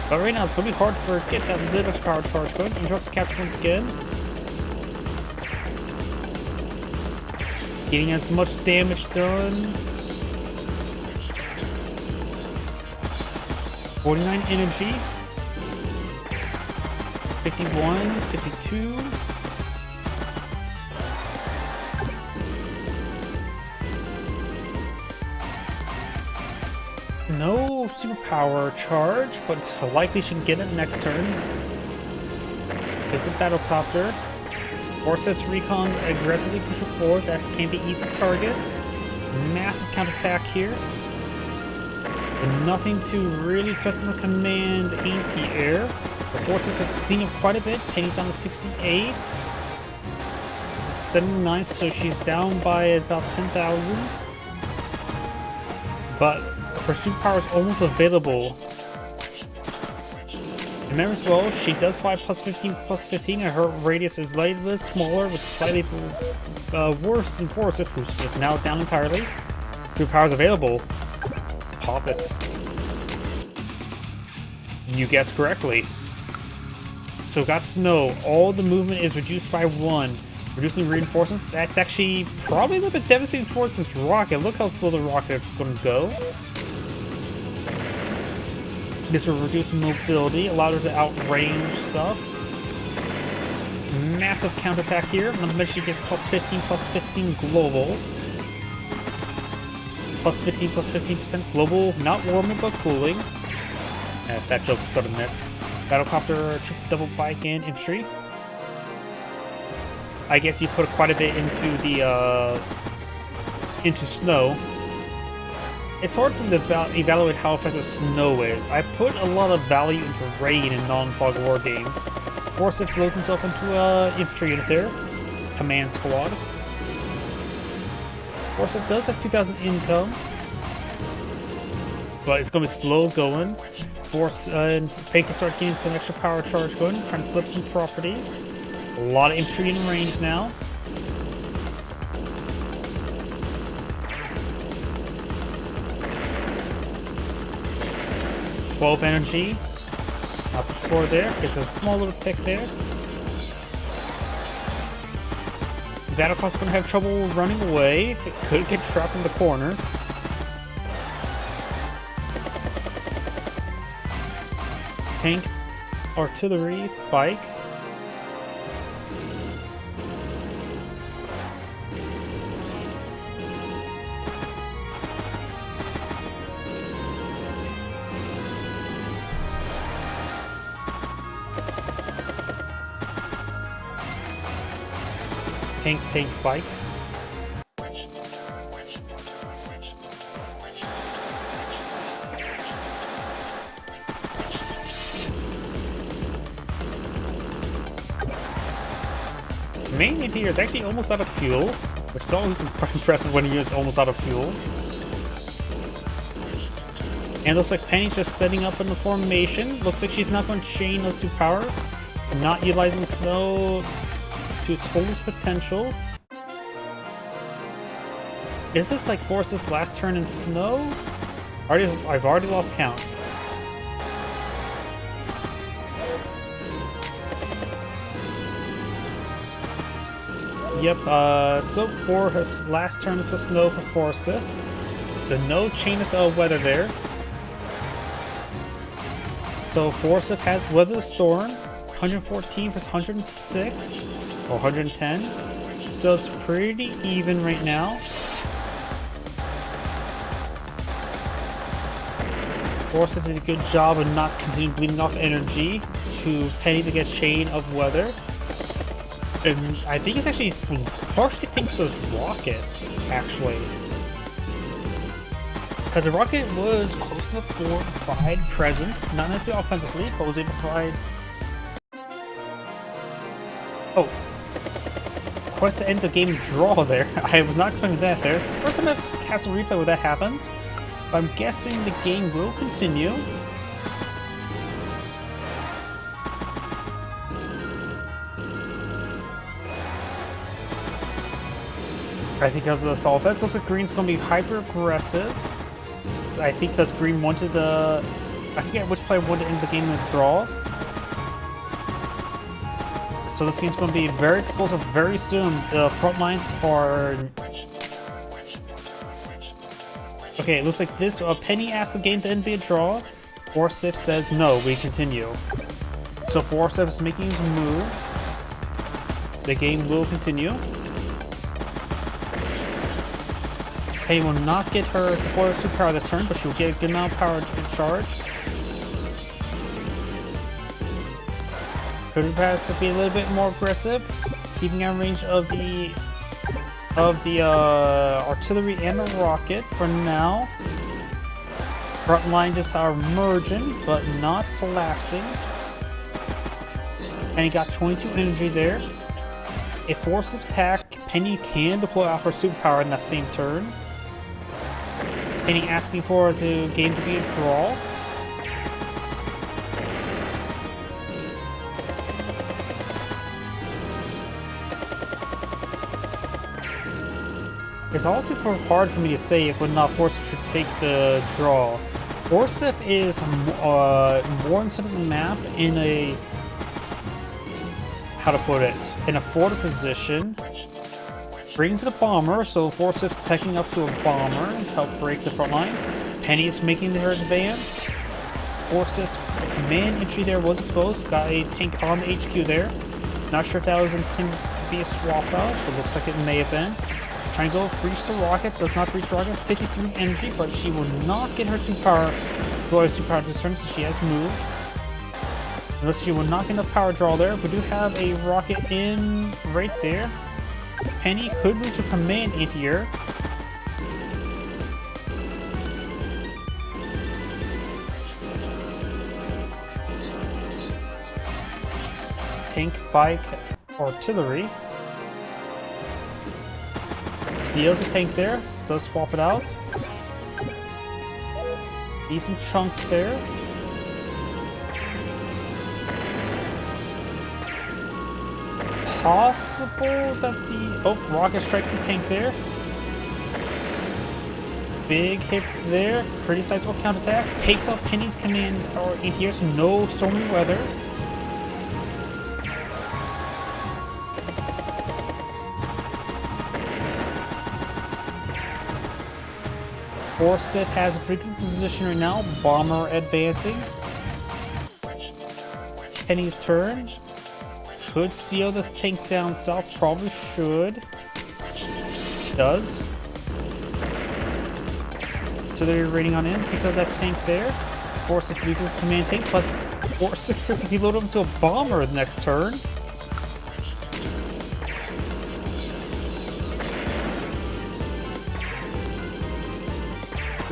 A: But right now it's going to be hard for get that little power charge going. Interrupts the capture once again. Getting as much damage done. 49 energy. 51, 52. No superpower charge, but it's likely she can get it next turn. There's the battlecopter. Forsyth's recon aggressively pushing forward. That can be easy target. Massive counterattack here. But nothing to really threaten the command anti-air. Forsyth has cleaned up quite a bit. Penny's on the 68. 79, so she's down by about 10,000. But her superpower is almost available. Remember as well, she does fly +15, and her radius is slightly smaller, which is slightly worse than Forsyth, who's just now down entirely. Superpower is available. Pop it. You guessed correctly. So got snow. All the movement is reduced by 1. Reducing reinforcements. That's actually probably a little bit devastating towards this rocket. Look how slow the rocket is going to go. This will reduce mobility, allow her to outrange stuff. Massive counterattack here. Not to mention she gets +15 global. +15% global, not warming but cooling. That joke sort of missed. Battlecopter, triple double bike, and infantry. I guess you put quite a bit into the into snow. It's hard for me to evaluate how effective snow is. I put a lot of value into rain in non-fog war games. Forsyth throws himself into infantry unit there. Command squad. Forsyth does have 2,000 income, but it's going to be slow going. And Pink can start getting some extra power charge going, trying to flip some properties. A lot of infantry in range now. $12 energy. I'll push forward there. Gets a small little pick there. The battlecopter's going to have trouble running away. It could get trapped in the corner. Tank, artillery, bike. tank bike. Main anti-air is actually almost out of fuel, which is always impressive when he is almost out of fuel. And looks like Penny's just setting up in the formation. Looks like she's not going to chain those two powers. Not utilizing the snow to its fullest potential. Is this like Force's last turn in snow? I've already lost count. Yep, so for his last turn for snow for Forsyth. So no chain of weather there. So Forsyth has Weather the Storm, 114 versus 106, or 110. So it's pretty even right now. Forsyth did a good job of not continuing bleeding off energy to Penny to get Chain of Weather. And I think it's actually, partially thinks it was Rocket, actually. Because the Rocket was close enough for provide presence, not necessarily offensively, but was able to provide... Oh. Quest to end the game draw there. I was not expecting that there. It's the first time I've cast a replay where that happens. But I'm guessing the game will continue. I think because of the Solfest, looks like Green's going to be hyper aggressive. I think because Green wanted the... I forget which player wanted to end the game in a draw. So this game's going to be very explosive very soon. The front lines are... Okay, it looks like this... Penny asked the game to end be a draw. Forsyth says no, we continue. So Forsyth is making his move. The game will continue. Penny will not get her deploy superpower this turn, but she will get a good amount of power to charge. Could perhaps be a little bit more aggressive, keeping out range of the artillery and the rocket for now. Front line just are merging, but not collapsing. And he got 22 energy there. If Forsyth attack, Penny can deploy out her superpower in that same turn. Penny asking for the game to be a draw. It's also hard for me to say if or not Forsyth should take the draw. Forsyth is more instead of the map in a... how to put it? In a forward position. Brings in a bomber, so Forsyth's taking up to a bomber to help break the front line. Penny's making her advance. Forsyth's command entry there was exposed. Got a tank on the HQ there. Not sure if that was intended to be a swap out, but looks like it may have been. Trying to go breach the rocket, does not breach the rocket. 53 energy, but she will not get her superpower. Deploy superpower this turn since she has moved. Unless she will not get enough power draw there. We do have a rocket in right there. Penny could lose her command anti-air. Tank, bike, artillery. Steals a tank there, does swap it out. Decent chunk there. Possible that the... Oh, rocket strikes the tank there. Big hits there. Pretty sizable counterattack. Takes out Penny's command or anti-air, so no stormy weather. Forsyth has a pretty good position right now. Bomber advancing. Penny's turn. Could CO this tank down south, probably should. Does. So they're raiding on in, takes out that tank there. Forsyth loses command tank, but Forsyth could be loaded up to a bomber the next turn.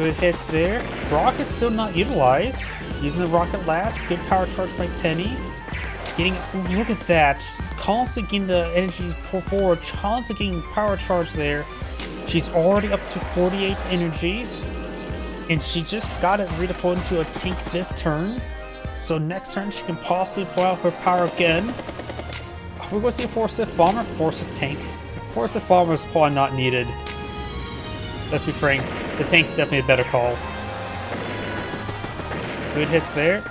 A: Good hits there. Rocket's still not utilized. Using the rocket last. Good power charge by Penny. Getting, look at that. Just constantly getting the energies pulled forward. Constantly getting power charge there. She's already up to 48 energy. And she just got it redeployed into a tank this turn. So next turn she can possibly pull out her power again. We're going to see a 4-Sith bomber, 4-Sith tank. 4-Sith bomber is probably not needed. Let's be frank, the tank is definitely a better call. Good hits there.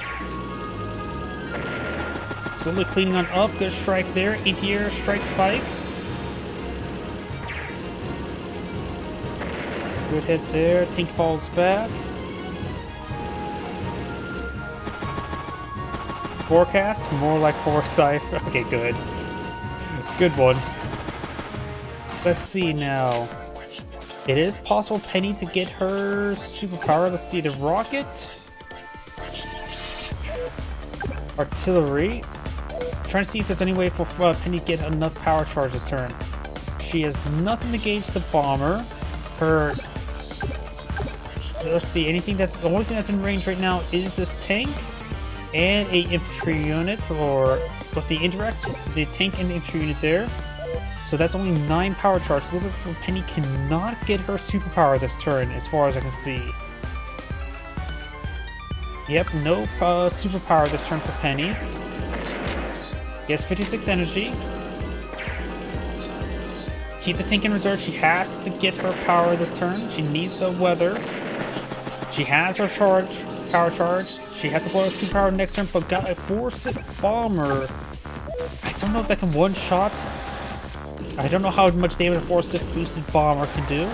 A: Slowly cleaning on up, good strike there. Anti-air strike spike. Good hit there, tank falls back. Forecast, more like foresight. Okay, good. Good one. Let's see now. It is possible Penny to get her superpower. Let's see, the rocket. Artillery. Trying to see if there's any way for Penny to get enough power charge this turn. She has nothing to gauge the bomber. Her... Let's see, anything that's... The only thing that's in range right now is this tank. And a infantry unit, or with the indirects, the tank and the infantry unit there. So that's only 9 power charge. So it looks like Penny cannot get her superpower this turn, as far as I can see. Yep, no superpower this turn for Penny. Gets 56 energy. Keep the tank in reserve. She has to get her power this turn. She needs a weather. She has her charge. Power charge. She has to blow her superpower next turn, but got a 4-Sith bomber. I don't know if that can one-shot. I don't know how much damage a 4-Sith boosted bomber can do.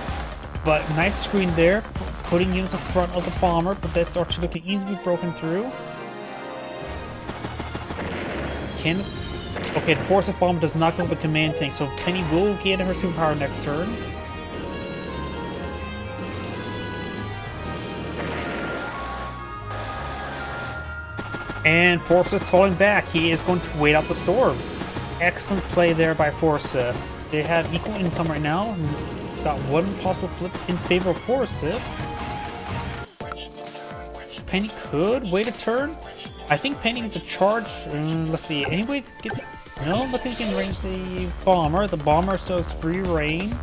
A: But nice screen there, putting units in front of the bomber, but that's actually looking easily broken through. Okay, the 4-Sith bomber does not go with the command tank, so Penny will get her superpower next turn. And 4-Sith's falling back. He is going to wait out the storm. Excellent play there by 4-Sith. They have equal income right now. Got one possible flip in favor of 4-Sith. Penny could wait a turn. I think Penny needs a charge. Let's see. Any way to get... No, nothing can range the bomber. The bomber still has free reign.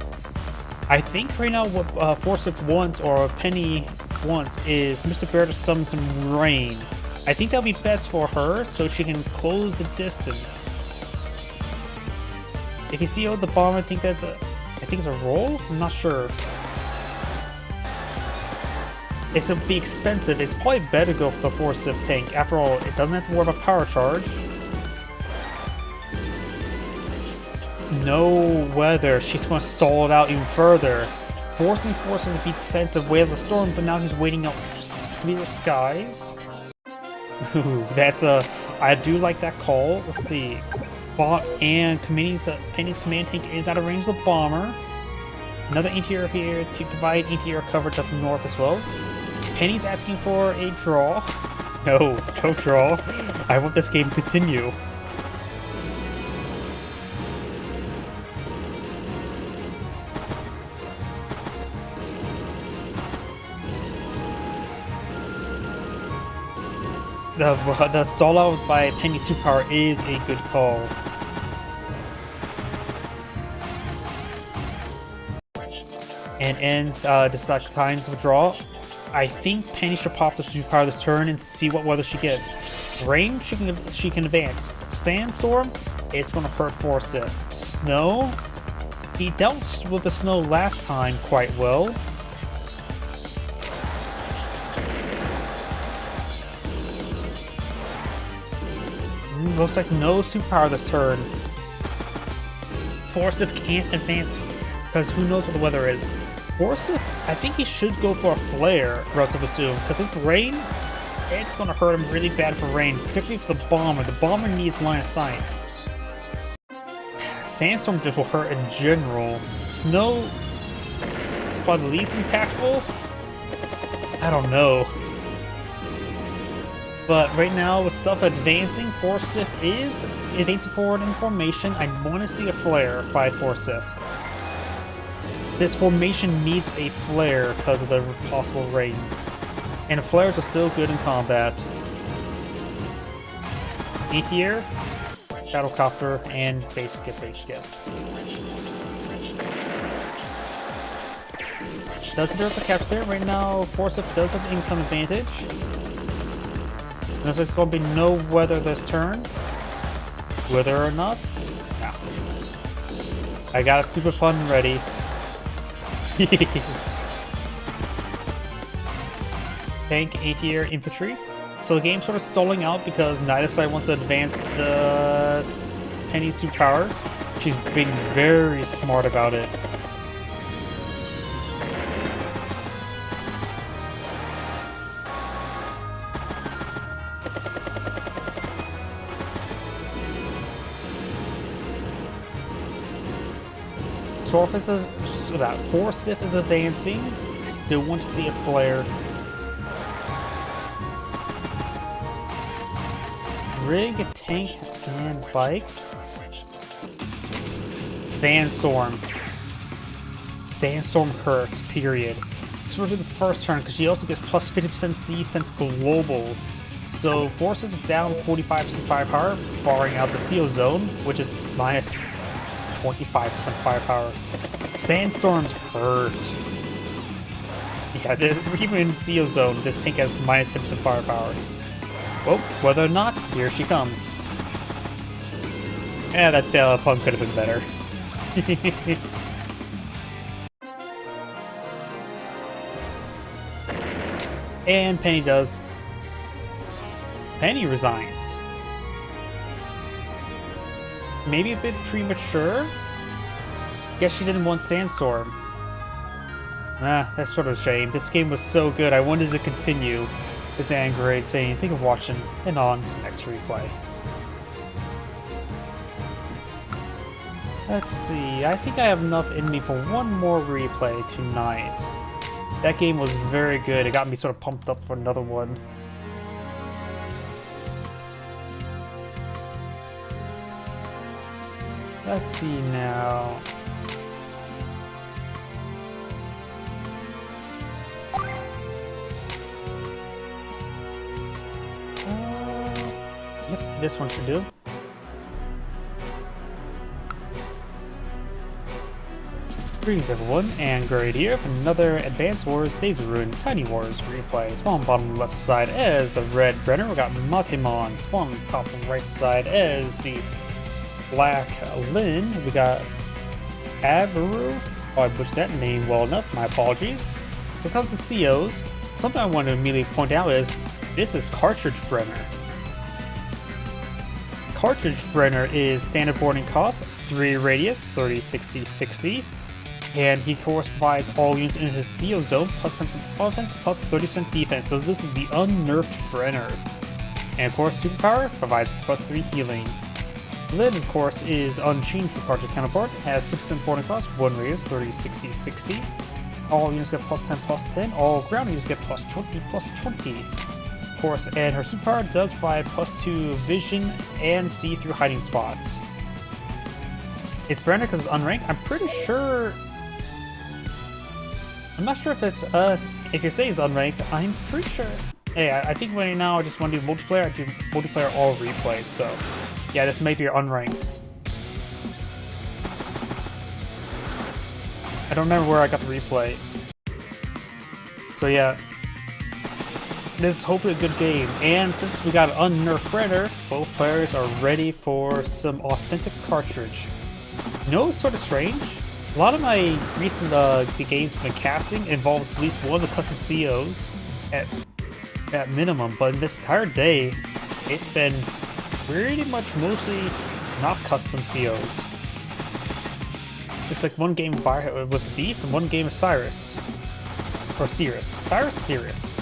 A: I think right now what 4-Sith wants, or Penny wants, is Mr. Bear to summon some rain. I think that'll be best for her, so she can close the distance. If you see the bomber, I think it's a roll? I'm not sure. It'll be expensive. It's probably better to go for the 4-Sith tank. After all, it doesn't have to worry about power charge. No weather. She's going to stall it out even further. Forcing 4-Sith to be defensive, way of the storm, but now he's waiting out clear skies. Ooh, that's a... I do like that call. Let's see. And Penny's command tank is out of range of the bomber. Another anti-air here to provide anti-air coverage up north as well. Penny's asking for a draw. No, don't draw. I want this game to continue. The stall out by Penny's superpower is a good call. And ends times of draw. I think Penny should pop the superpower this turn and see what weather she gets. Rain, she can advance. Sandstorm, it's going to hurt 4-Sith. Snow, he dealt with the snow last time quite well. Looks like no superpower this turn. 4-Sith can't advance because who knows what the weather is. 4-Sith, I think he should go for a flare, relatively soon, because if rain, it's going to hurt him really bad for rain, particularly for the bomber. The bomber needs line of sight. Sandstorm just will hurt in general. Snow, it's probably the least impactful. I don't know. But right now, with stuff advancing, 4-Sith is advancing forward in formation. I want to see a flare by 4-Sith. this formation needs a flare because of the possible rain. And flares are still good in combat. Meteor, Battlecopter, and base skip. Doesn't hurt the capture there. Right now, Forsyth does have the income advantage. Looks like it's going to be no weather this turn. Whether or not? No. I got a stupid pun ready. Tank, ATR, infantry. So the game's sort of stalling out because neither side wants to advance the Penny's superpower. She's being very smart about it. Forsyth is advancing. I still want to see a flare. Rig, tank, and bike. Sandstorm. Sandstorm hurts, period. Especially the first turn, because she also gets plus 50% defense global. So Forsyth is down 45% firepower, barring out the CO zone, which is minus 25% firepower. Sandstorms hurt. Yeah, even in CO zone, this tank has minus 10% firepower. Well, whether or not, here she comes. Yeah, that pun could have been better. And Penny does. Penny resigns. Maybe a bit premature? Guess she didn't want Sandstorm. Ah, that's sort of a shame. This game was so good, I wanted to continue. This Angrade saying, think of watching, and on to next replay. Let's see, I think I have enough in me for one more replay tonight. That game was very good, it got me sort of pumped up for another one. Let's see now. Yep, this one should do. Greetings everyone, and Grade here for another Advanced Wars Days of Ruin Tiny Wars replay. Spawn bottom left side as the red Brenner, we got Matemon. Spawn top right side as the black Lin, we got Abaru. Oh, I butchered that name well enough, my apologies. When it comes to COs, something I want to immediately point out is this is Cartridge Brenner. Cartridge Brenner is standard boarding cost, 3 radius, 30, 60, 60. And he of course provides all units in his CO zone, plus 10% offense, plus 30% defense. So this is the unnerfed Brenner. And of course, superpower provides plus 3 healing. Lid, of course, is unchanged for Cartridge counterpart, has 50% boarding cost, 1 radius, 30, 60, 60. All units get plus 10, plus 10. All ground units get plus 20, plus 20. Of course, and her superpower does provide plus 2 vision and see through hiding spots. It's Brenner because it's unranked. I'm pretty sure. I'm not sure if it's if you say it's unranked. I'm pretty sure. Hey, I think right now I just want to do multiplayer. I do multiplayer all replays. So yeah, this may be unranked. I don't remember where I got the replay. So yeah, this is hopefully a good game. And since we got an unnerfed Brenner, both players are ready for some authentic cartridge. You know what's sort of strange? A lot of my recent games I've been casting involves at least one of the custom COs at minimum, but in this entire day, it's been pretty much mostly not custom COs. It's like one game with Beast and one game with Cyrus. Or Cirrus. Cyrus?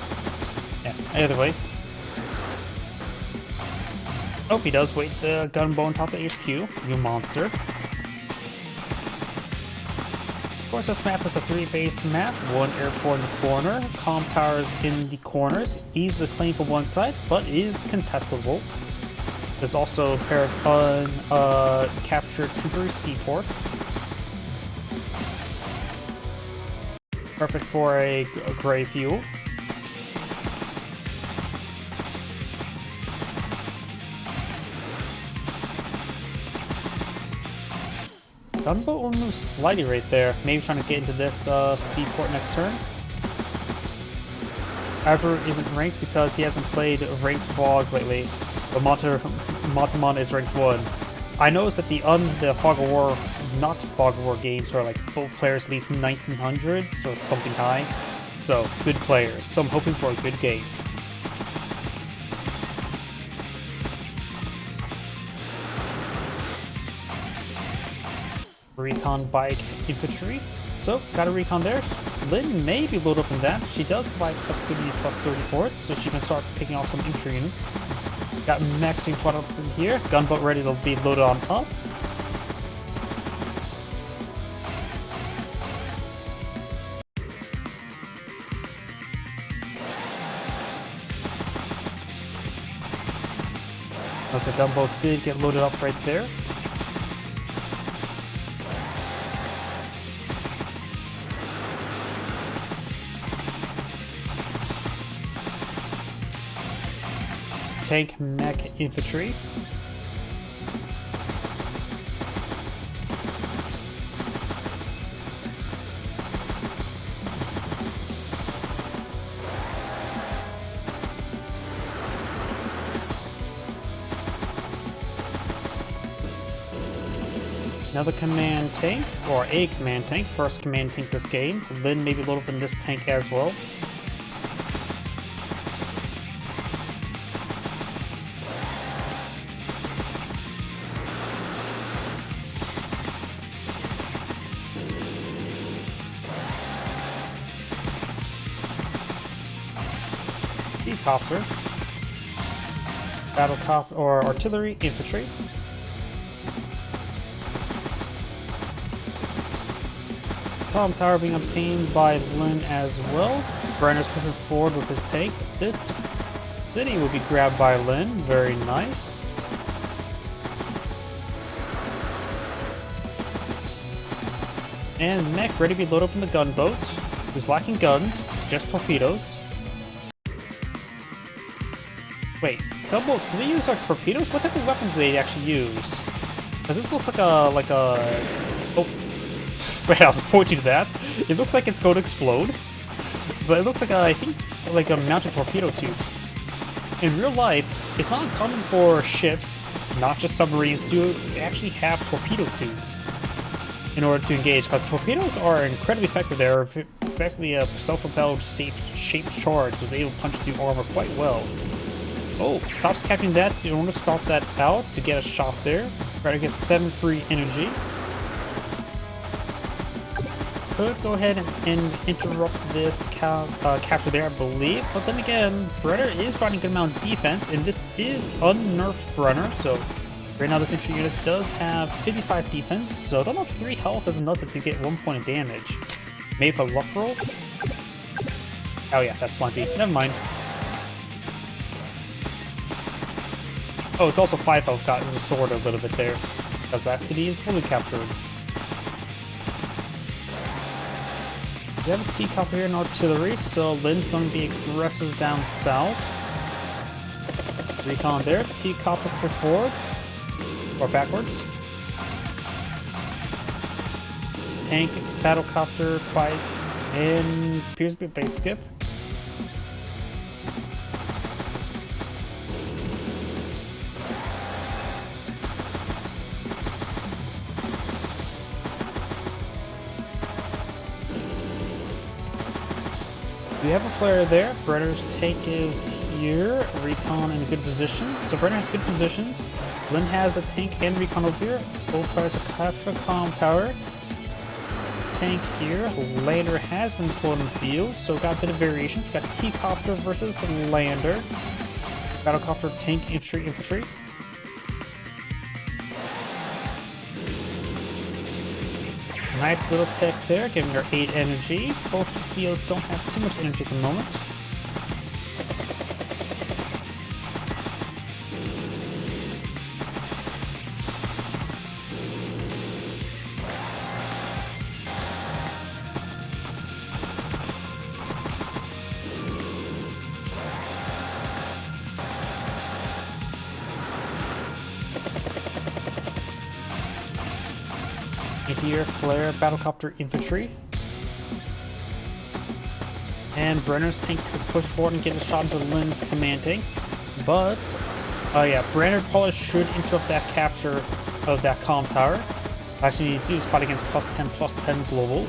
A: Yeah, either way. Oh, he does wait the gunbow on top of HQ. New monster. Of course, this map is a 3-base map. 1 airport in the corner, comm towers in the corners. Easily claimed for one side, but is contestable. There's also a pair of uncaptured temporary seaports. Perfect for a gray fuel. Gunboat will move slightly right there. Maybe trying to get into this seaport next turn. Hyper isn't ranked because he hasn't played ranked Fog lately, but Montamon is ranked 1. I noticed that the Fog of War, not Fog of War games are like both players at least 1900s or something high. So, good players. So I'm hoping for a good game. Recon bike infantry. So, got a recon there. Lynn may be loaded up in that. She does provide plus 30, plus 30 for it, so she can start picking off some infantry units. Got mechs being put up in here. Gunboat ready to be loaded on up. So gunboat did get loaded up right there. Tank, mech, infantry. Another command tank, or a command tank, first command tank this game. Lynn may be loaded up in this tank as well. Helicopter, battle cop or artillery, infantry. Column tower being obtained by Lynn as well. Brenner's pushing forward with his tank. This city will be grabbed by Lynn. Very nice. And mech ready to be loaded up in the gunboat. Who's lacking guns, just torpedoes. Wait, gunboats, do they use like torpedoes? What type of weapon do they actually use? Because this looks like a... Oh, wait, I was pointing to that. It looks like it's going to explode. But it looks like I think, like a mounted torpedo tube. In real life, it's not uncommon for ships, not just submarines, to actually have torpedo tubes in order to engage, because torpedoes are incredibly effective. They're effectively a self-propelled, safe-shaped charge, so they will punch through armor quite well. Oh, stops capturing that in order to spot that out to get a shot there. Try to get 7 free energy. Could go ahead and interrupt this capture there, I believe. But then again, Brenner is providing a good amount of defense, and this is unnerfed Brenner, so right now this infantry unit does have 55 defense, so I don't know if 3 health is enough to get 1 point of damage. Maybe for luck roll? Oh yeah, that's plenty. Never mind. Oh, it's also 5 health got the sword a little bit there, because that city is fully captured. We have a T-copter here in artillery, so Lynn's going to be aggressive down south. Recon there, T-copter for forward, or backwards. Tank, battlecopter, bike, and appears to be a base skip. We have a flare there. Brenner's tank is here. Recon in a good position. So Brenner has good positions. Lynn has a tank and recon over here. Both players have captured a comm tower. Tank here. Lander has been pulled in the field, so got a bit of variations. We got T-copter versus Lander. Battlecopter, tank, infantry. Nice little pick there, giving her 8 energy. Both COs don't have too much energy at the moment. Anti-air, flare, battlecopter, infantry. And Brenner's tank could push forward and get a shot into Lynn's command tank. But, oh yeah, Brenner probably should interrupt that capture of that comm tower. Actually, need to do is fight against +10/+10 global.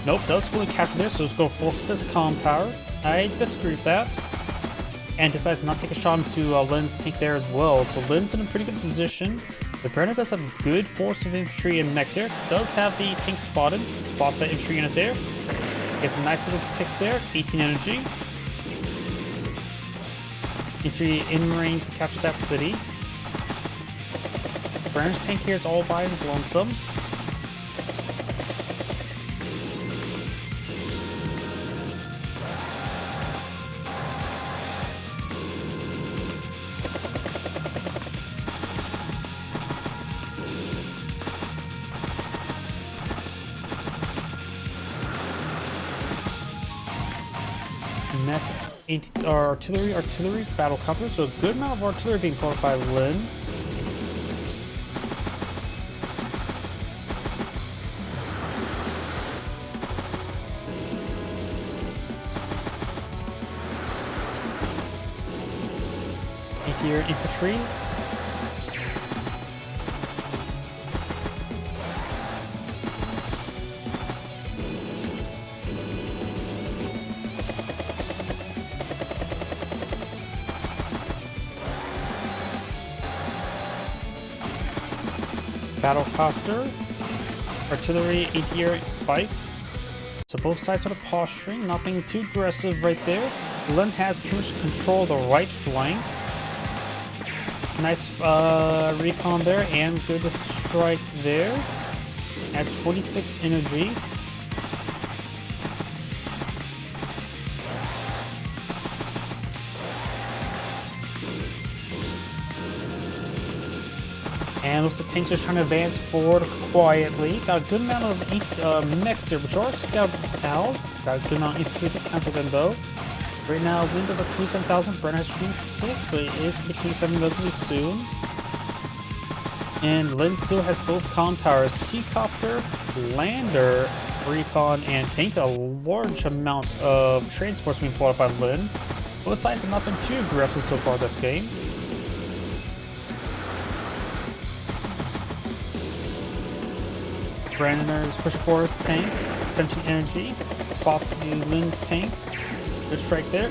A: Nope, does fully capture this, so let's go forward for this comm tower. I disagree with that. And decides not to take a shot into Lynn's tank there as well. So Lynn's in a pretty good position. The Brenner does have a good force of infantry and mechs here. Does have the tank spotted. Spots that infantry unit there. Gets a nice little pick there. 18 energy. Infantry in range to capture that city. Brenner's tank here is all by his lonesome. Artillery, battle copter, so a good amount of artillery being pulled by Lynn. Anti-air infantry. Battlecopter, artillery, anti-air, bite. So both sides sort of posturing, not being too aggressive right there. Lynn has pretty much control the right flank. Nice recon there and good strike there. At 26 energy. And looks like tanks are trying to advance forward quietly. Got a good amount of mechs here, which are scouted out. Got a good amount of infantry to counter them though. Right now, Lynn does have 27,000, Brenner has 26, but it is going to be 27 relatively soon. And Lynn still has both comm towers, T-copter, lander, recon, and tank. A large amount of transports being pulled up by Lynn. Both sides have not been too aggressive so far this game. Brandoner's pushing forward his tank, 17 energy, spots the Lynn tank, good strike there,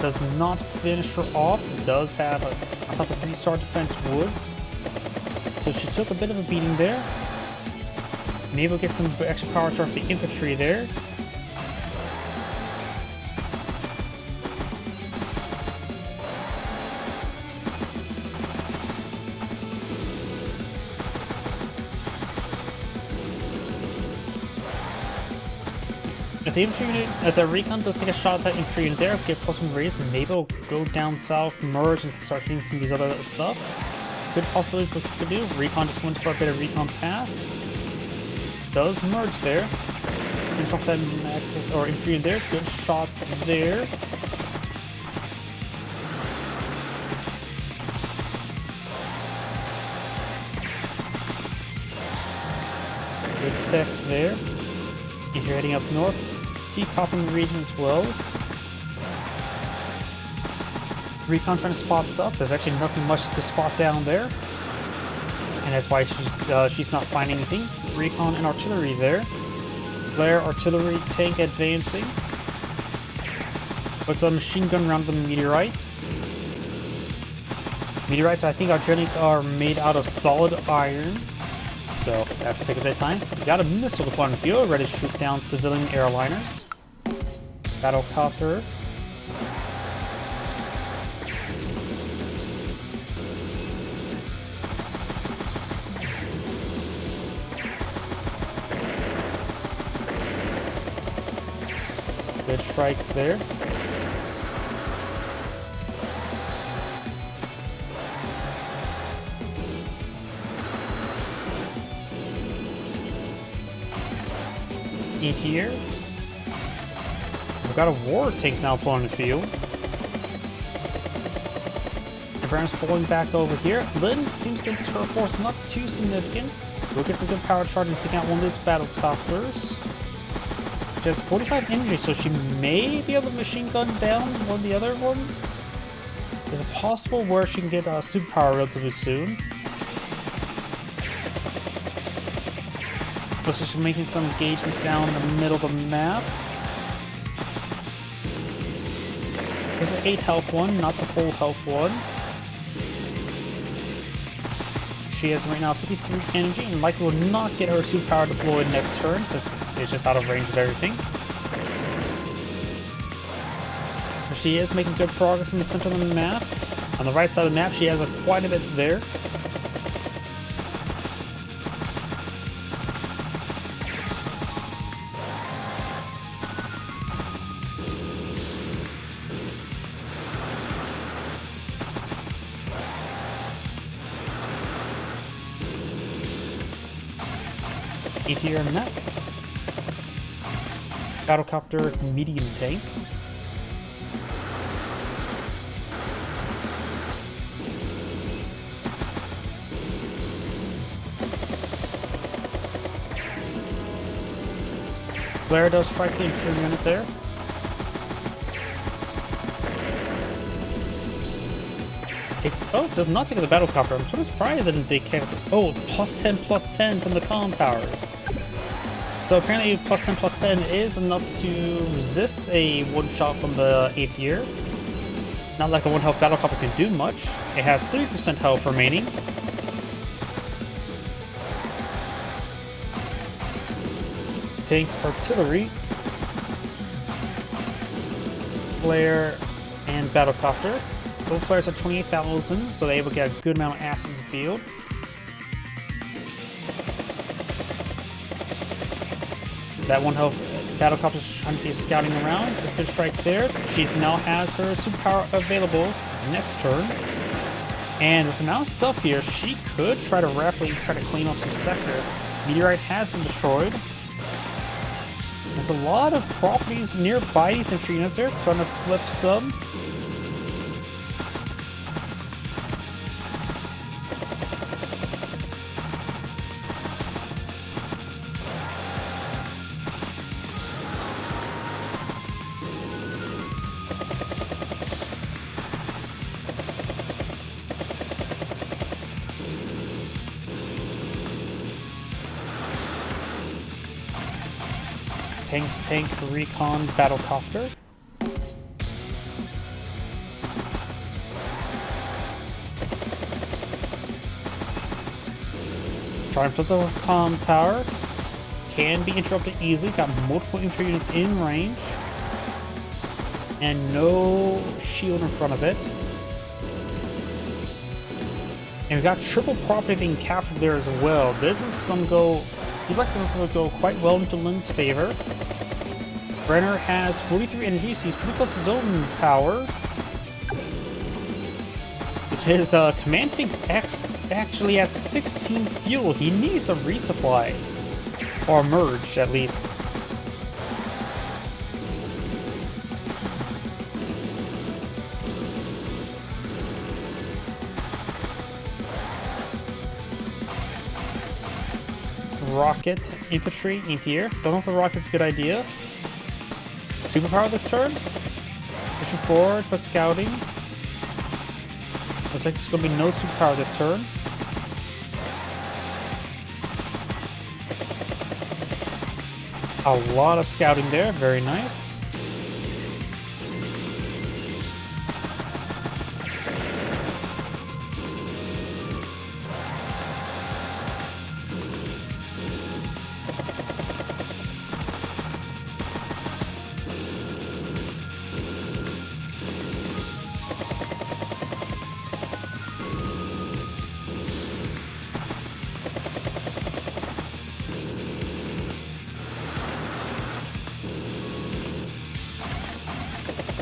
A: does not finish her off, does have on top of 3-star defense woods, so she took a bit of a beating there, maybe we'll get some extra power charge for the infantry there. If the infantry unit, the recon does take a shot at that infantry unit there, get +1 raise, and maybe it'll go down south, merge, and start hitting some of these other stuff. Good possibilities what you could do. Recon just went for a bit of recon pass. Does merge there. Finish off that mech or infantry unit there. Good shot there. Good pick there. If you're heading up north, T-copping the region as well. Recon trying to spot stuff. There's actually nothing much to spot down there. And that's why she's not finding anything. Recon and artillery there. Flare, artillery, tank advancing. With a machine gun around the meteorite. Meteorites, I think, are made out of solid iron. So that's taking a bit of time. Got a missile deployment field ready to shoot down civilian airliners. Battlecopter. Good strikes there. Anti-air. got a war tank now put on the field. And Baron's falling back over here. Lynn seems against her force not too significant. We'll get some good power charge and take out one of those battle copters. She has 45 energy, so she may be able to machine gun down one of the other ones. There's a possible where she can get a superpower relatively soon. Looks like she's making some engagements down in the middle of the map. There's an 8 health one, not the full health one. She has right now 53 energy and likely will not get her superpower deployed next turn since it's just out of range of everything. She is making good progress in the center of the map. On the right side of the map, she has quite a bit there. ATR mech. Battlecopter medium tank. Blair does strike the infantry unit there. Does not take the battlecopter. I'm sort of surprised that they can't. Oh, the +10/+10 from the comm towers. So apparently +10/+10 is enough to resist a one-shot from the 8th year. Not like a 1 health battlecopter can do much. It has 3% health remaining. Tank artillery. Flare and battlecopter. Both flares are 28,000, so they're able to get a good amount of assets in the field. That 1 health battlecopter is trying to be scouting around. This good strike there. She now has her superpower available next turn. And with the amount of stuff here, she could try to rapidly clean up some sectors. Meteorite has been destroyed. There's a lot of properties nearby these infantry units there, trying to flip some. Tank recon battlecopter. Try and flip the comm tower. Can be interrupted easily. Got multiple infantry units in range. And no shield in front of it. And we got triple property being captured there as well. This is going to go... The Alexa will go quite well into Lynn's favor. Brenner has 43 energy, so he's pretty close to his own power. His command tank's actually has 16 fuel. He needs a resupply. Or a merge, at least. Rocket infantry into here. Don't know if the rocket's a good idea. Superpower this turn. Pushing forward for scouting. Looks like there's going to be no superpower this turn. A lot of scouting there. Very nice.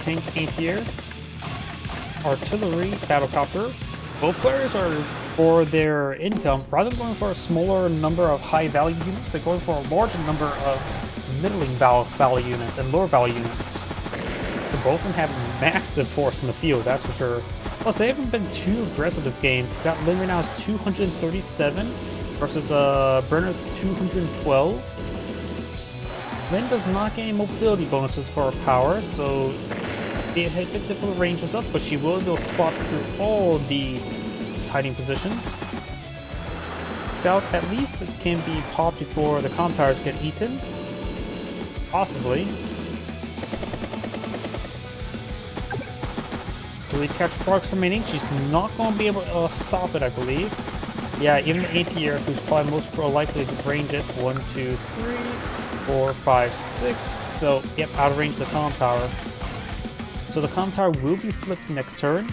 A: Tank anti-air, artillery, battlecopter. Both players are, for their income, rather than going for a smaller number of high-value units, they're going for a larger number of middling value units and lower value units. So both of them have massive force in the field, that's for sure. Plus, they haven't been too aggressive this game. We've got Lynn right now is 237 versus Brenner's 212. Lynn does not get any mobility bonuses for her power, so it had a bit difficult to range this up, but she will be able to spot through all the hiding positions. Scout at least can be popped before the comm towers get eaten. Possibly. So we capture products remaining. She's not going to be able to stop it, I believe. Yeah, even the ATR, who's probably most likely to range it. 1, 2, 3, 4, 5, 6. So, yep, out of range of the comm tower. So the comm tower will be flipped next turn.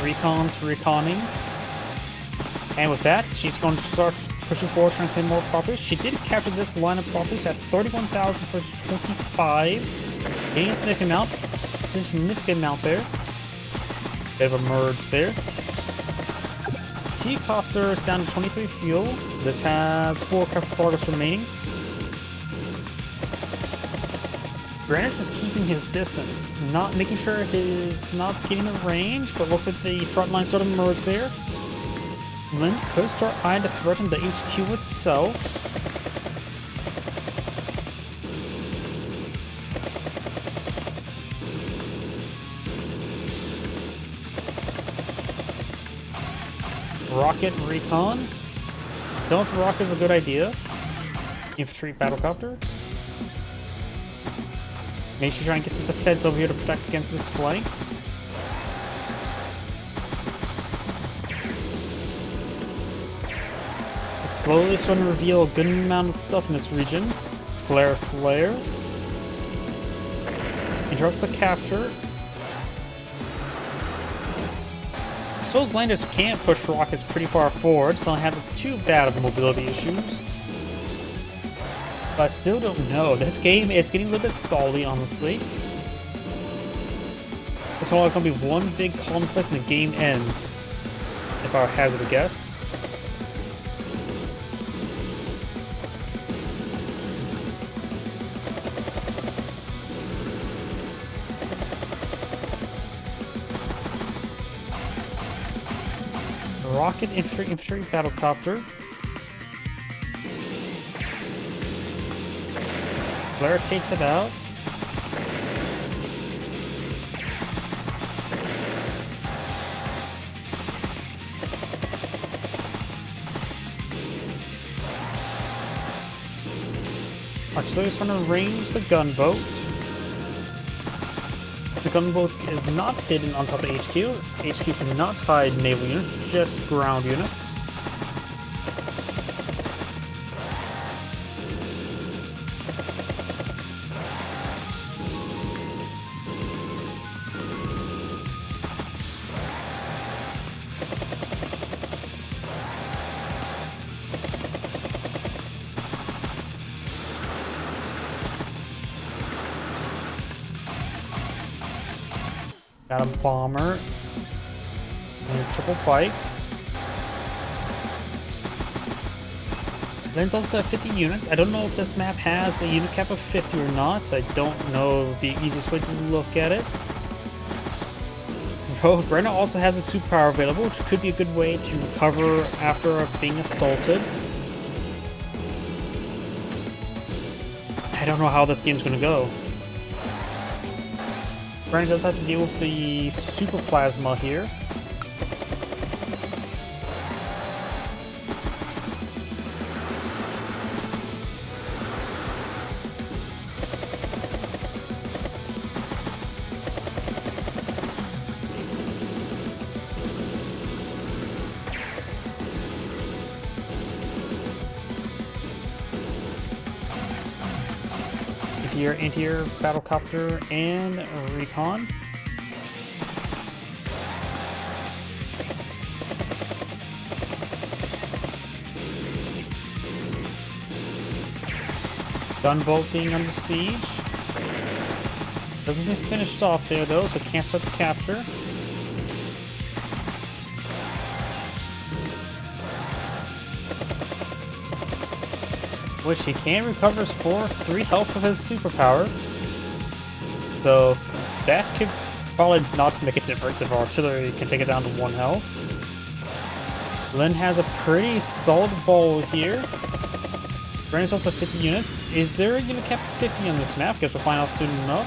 A: Recon's reconning. And with that, she's going to start pushing forward, trying to claim more properties. She did capture this line of properties at 31,000 versus 25. Getting a significant amount there. Bit of a merge there. T-Copter is down to 23 fuel. This has 4 capture progress remaining. Brandon's just keeping his distance, not making sure he's not getting the range, but looks like the front line sort of merged there. Lynn could start eyeing to threaten the HQ itself. Rocket recon. Don't know if rocket is a good idea. Infantry battlecopter. Make sure you try and get some defense over here to protect against this flank. It's slowly starting to reveal a good amount of stuff in this region. Flare. Interrupts the capture. I suppose landers can't push rockets pretty far forward, so I don't have too bad of mobility issues. But I still don't know. This game is getting a little bit stally, honestly. It's all going to be one big conflict and the game ends, if I hazard a guess. Rocket infantry battlecopter. Blair takes it out. Artillery's trying to range the gunboat. The gunboat is not hidden on top of the HQ. HQ should not hide naval units, just ground units. Got a bomber and a triple bike. Lynn's also at 50 units. I don't know if this map has a unit cap of 50 or not. I don't know the easiest way to look at it. Brenna also has a superpower available, which could be a good way to recover after being assaulted. I don't know how this game's going to go. Brenna does have to deal with the super plasma here. Anti-air battlecopter and recon. Gunboat being under siege. Doesn't get finished off there though, so can't start the capture. which he can recovers 3 health with his superpower. So that could probably not make a difference if artillery can take it down to 1 health. Lynn has a pretty solid ball here. Brandon's also 50 units. Is there a unit cap of 50 on this map? Guess we'll find out soon enough.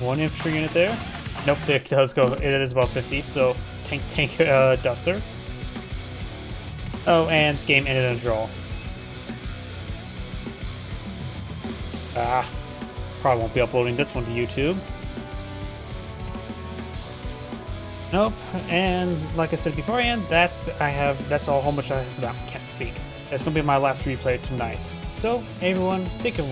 A: One infantry unit there. Nope, it does go. It is about 50, so tank Duster. Oh, and game ended in a draw. Probably won't be uploading this one to YouTube. Nope, and like I said beforehand, that's all how much I can't speak. That's gonna be my last replay tonight. So everyone, think of